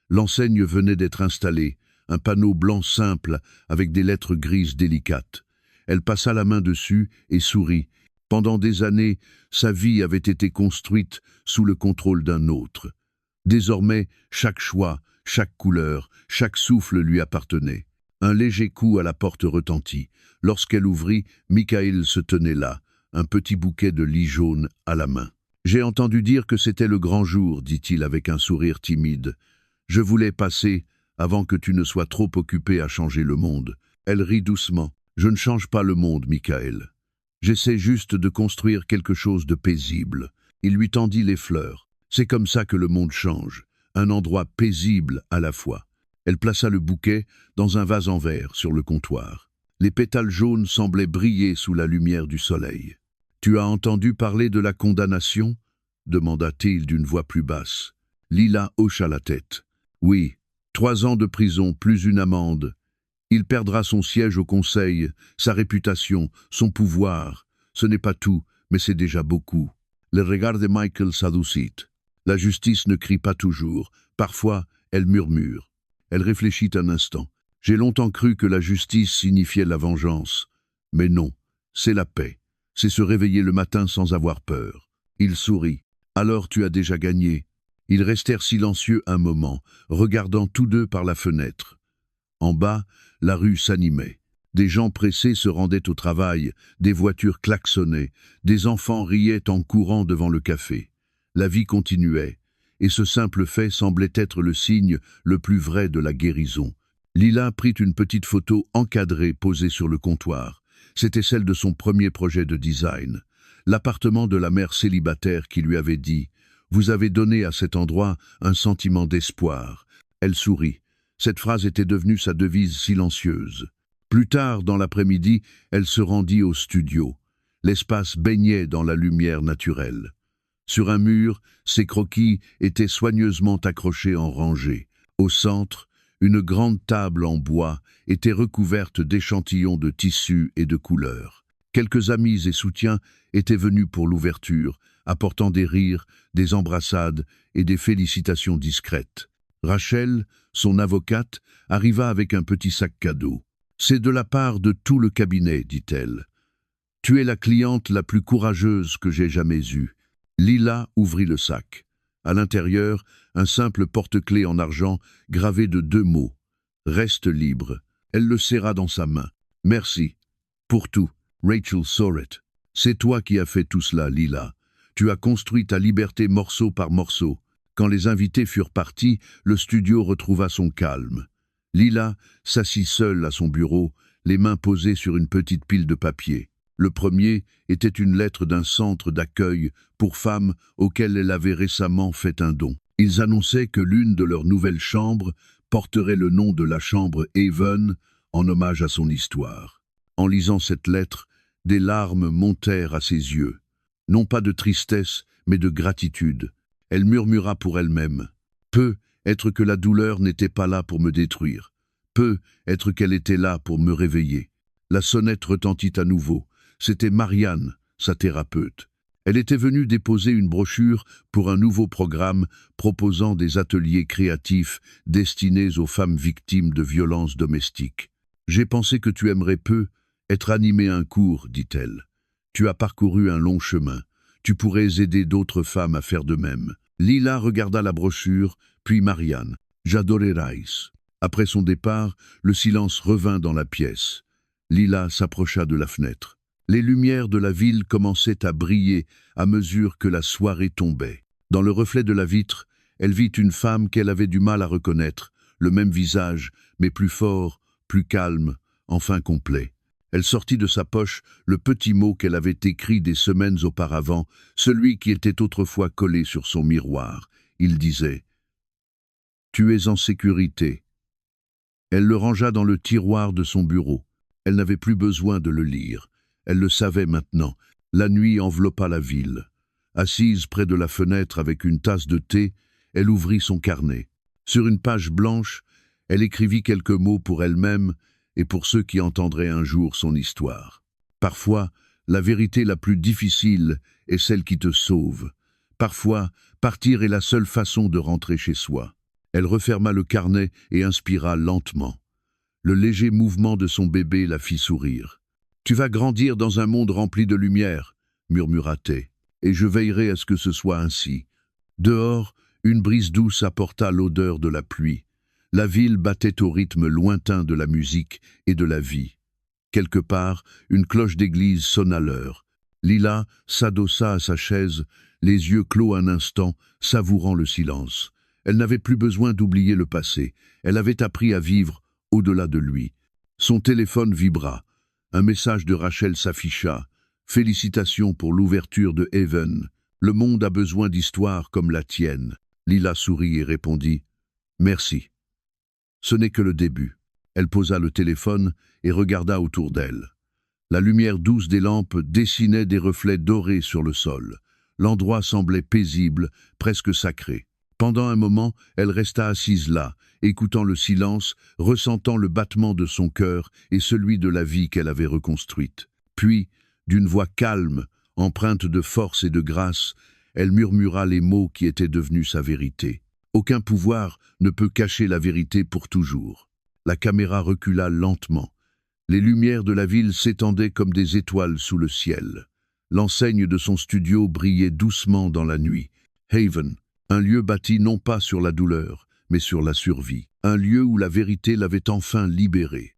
Speaker 1: L'enseigne venait d'être installée, un panneau blanc simple avec des lettres grises délicates. Elle passa la main dessus et sourit. Pendant des années, sa vie avait été construite sous le contrôle d'un autre. Désormais, chaque choix, chaque couleur, chaque souffle lui appartenait. Un léger coup à la porte retentit. Lorsqu'elle ouvrit, Michael se tenait là, un petit bouquet de lis jaunes à la main. « J'ai entendu dire que c'était le grand jour, dit-il avec un sourire timide. Je voulais passer avant que tu ne sois trop occupé à changer le monde. » Elle rit doucement. « Je ne change pas le monde, Michael. J'essaie juste de construire quelque chose de paisible. » Il lui tendit les fleurs. « C'est comme ça que le monde change. Un endroit paisible à la fois. » Elle plaça le bouquet dans un vase en verre sur le comptoir. Les pétales jaunes semblaient briller sous la lumière du soleil. « Tu as entendu parler de la condamnation ?» demanda-t-il d'une voix plus basse. Lila hocha la tête. « Oui, 3 ans de prison plus une amende. Il perdra son siège au conseil, sa réputation, son pouvoir. Ce n'est pas tout, mais c'est déjà beaucoup. » Le regard de Michael s'adoucit. La justice ne crie pas toujours. Parfois, elle murmure. Elle réfléchit un instant. « J'ai longtemps cru que la justice signifiait la vengeance. Mais non, c'est la paix. C'est se réveiller le matin sans avoir peur. » Il sourit. « Alors tu as déjà gagné. » Ils restèrent silencieux un moment, regardant tous deux par la fenêtre. En bas, la rue s'animait. Des gens pressés se rendaient au travail, des voitures klaxonnaient, des enfants riaient en courant devant le café. La vie continuait, et ce simple fait semblait être le signe le plus vrai de la guérison. Lila prit une petite photo encadrée posée sur le comptoir. C'était celle de son premier projet de design. L'appartement de la mère célibataire qui lui avait dit « Vous avez donné à cet endroit un sentiment d'espoir ». Elle sourit. Cette phrase était devenue sa devise silencieuse. Plus tard, dans l'après-midi, elle se rendit au studio. L'espace baignait dans la lumière naturelle. Sur un mur, ses croquis étaient soigneusement accrochés en rangées. Au centre, une grande table en bois était recouverte d'échantillons de tissus et de couleurs. Quelques amis et soutiens étaient venus pour l'ouverture, apportant des rires, des embrassades et des félicitations discrètes. Rachel, son avocate, arriva avec un petit sac cadeau. « C'est de la part de tout le cabinet, dit-elle. Tu es la cliente la plus courageuse que j'ai jamais eue. » Lila ouvrit le sac. À l'intérieur, un simple porte-clés en argent gravé de 2 mots. « Reste libre ». Elle le serra dans sa main. « Merci. Pour tout. Rachel Sorrett. C'est toi qui as fait tout cela, Lila. Tu as construit ta liberté morceau par morceau. » Quand les invités furent partis, le studio retrouva son calme. Lila s'assit seule à son bureau, les mains posées sur une petite pile de papier. Le premier était une lettre d'un centre d'accueil pour femmes auquel elle avait récemment fait un don. Ils annonçaient que l'une de leurs nouvelles chambres porterait le nom de la chambre Haven en hommage à son histoire. En lisant cette lettre, des larmes montèrent à ses yeux. Non pas de tristesse, mais de gratitude. Elle murmura pour elle-même. « Peut être que la douleur n'était pas là pour me détruire. Peut être qu'elle était là pour me réveiller. » La sonnette retentit à nouveau. C'était Marianne, sa thérapeute. Elle était venue déposer une brochure pour un nouveau programme proposant des ateliers créatifs destinés aux femmes victimes de violences domestiques. « J'ai pensé que tu aimerais peu être animée un cours, dit-elle. Tu as parcouru un long chemin. Tu pourrais aider d'autres femmes à faire de même. » Lila regarda la brochure, puis Marianne. « J'adorerais. » Après son départ, le silence revint dans la pièce. Lila s'approcha de la fenêtre. Les lumières de la ville commençaient à briller à mesure que la soirée tombait. Dans le reflet de la vitre, elle vit une femme qu'elle avait du mal à reconnaître, le même visage, mais plus fort, plus calme, enfin complet. Elle sortit de sa poche le petit mot qu'elle avait écrit des semaines auparavant, celui qui était autrefois collé sur son miroir. Il disait « Tu es en sécurité ». Elle le rangea dans le tiroir de son bureau. Elle n'avait plus besoin de le lire. Elle le savait maintenant. La nuit enveloppa la ville. Assise près de la fenêtre avec une tasse de thé, elle ouvrit son carnet. Sur une page blanche, elle écrivit quelques mots pour elle-même et pour ceux qui entendraient un jour son histoire. Parfois, la vérité la plus difficile est celle qui te sauve. Parfois, partir est la seule façon de rentrer chez soi. Elle referma le carnet et inspira lentement. Le léger mouvement de son bébé la fit sourire. « Tu vas grandir dans un monde rempli de lumière, » murmura-t-elle, « et je veillerai à ce que ce soit ainsi. » Dehors, une brise douce apporta l'odeur de la pluie. La ville battait au rythme lointain de la musique et de la vie. Quelque part, une cloche d'église sonna l'heure. Lila s'adossa à sa chaise, les yeux clos un instant, savourant le silence. Elle n'avait plus besoin d'oublier le passé. Elle avait appris à vivre au-delà de lui. Son téléphone vibra. Un message de Rachel s'afficha. « Félicitations pour l'ouverture de Haven. Le monde a besoin d'histoires comme la tienne. » Lila sourit et répondit « Merci. » Ce n'est que le début. Elle posa le téléphone et regarda autour d'elle. La lumière douce des lampes dessinait des reflets dorés sur le sol. L'endroit semblait paisible, presque sacré. Pendant un moment, elle resta assise là, écoutant le silence, ressentant le battement de son cœur et celui de la vie qu'elle avait reconstruite. Puis, d'une voix calme, empreinte de force et de grâce, elle murmura les mots qui étaient devenus sa vérité. Aucun pouvoir ne peut cacher la vérité pour toujours. La caméra recula lentement. Les lumières de la ville s'étendaient comme des étoiles sous le ciel. L'enseigne de son studio brillait doucement dans la nuit. Haven, un lieu bâti non pas sur la douleur, mais sur la survie. Un lieu où la vérité l'avait enfin libérée.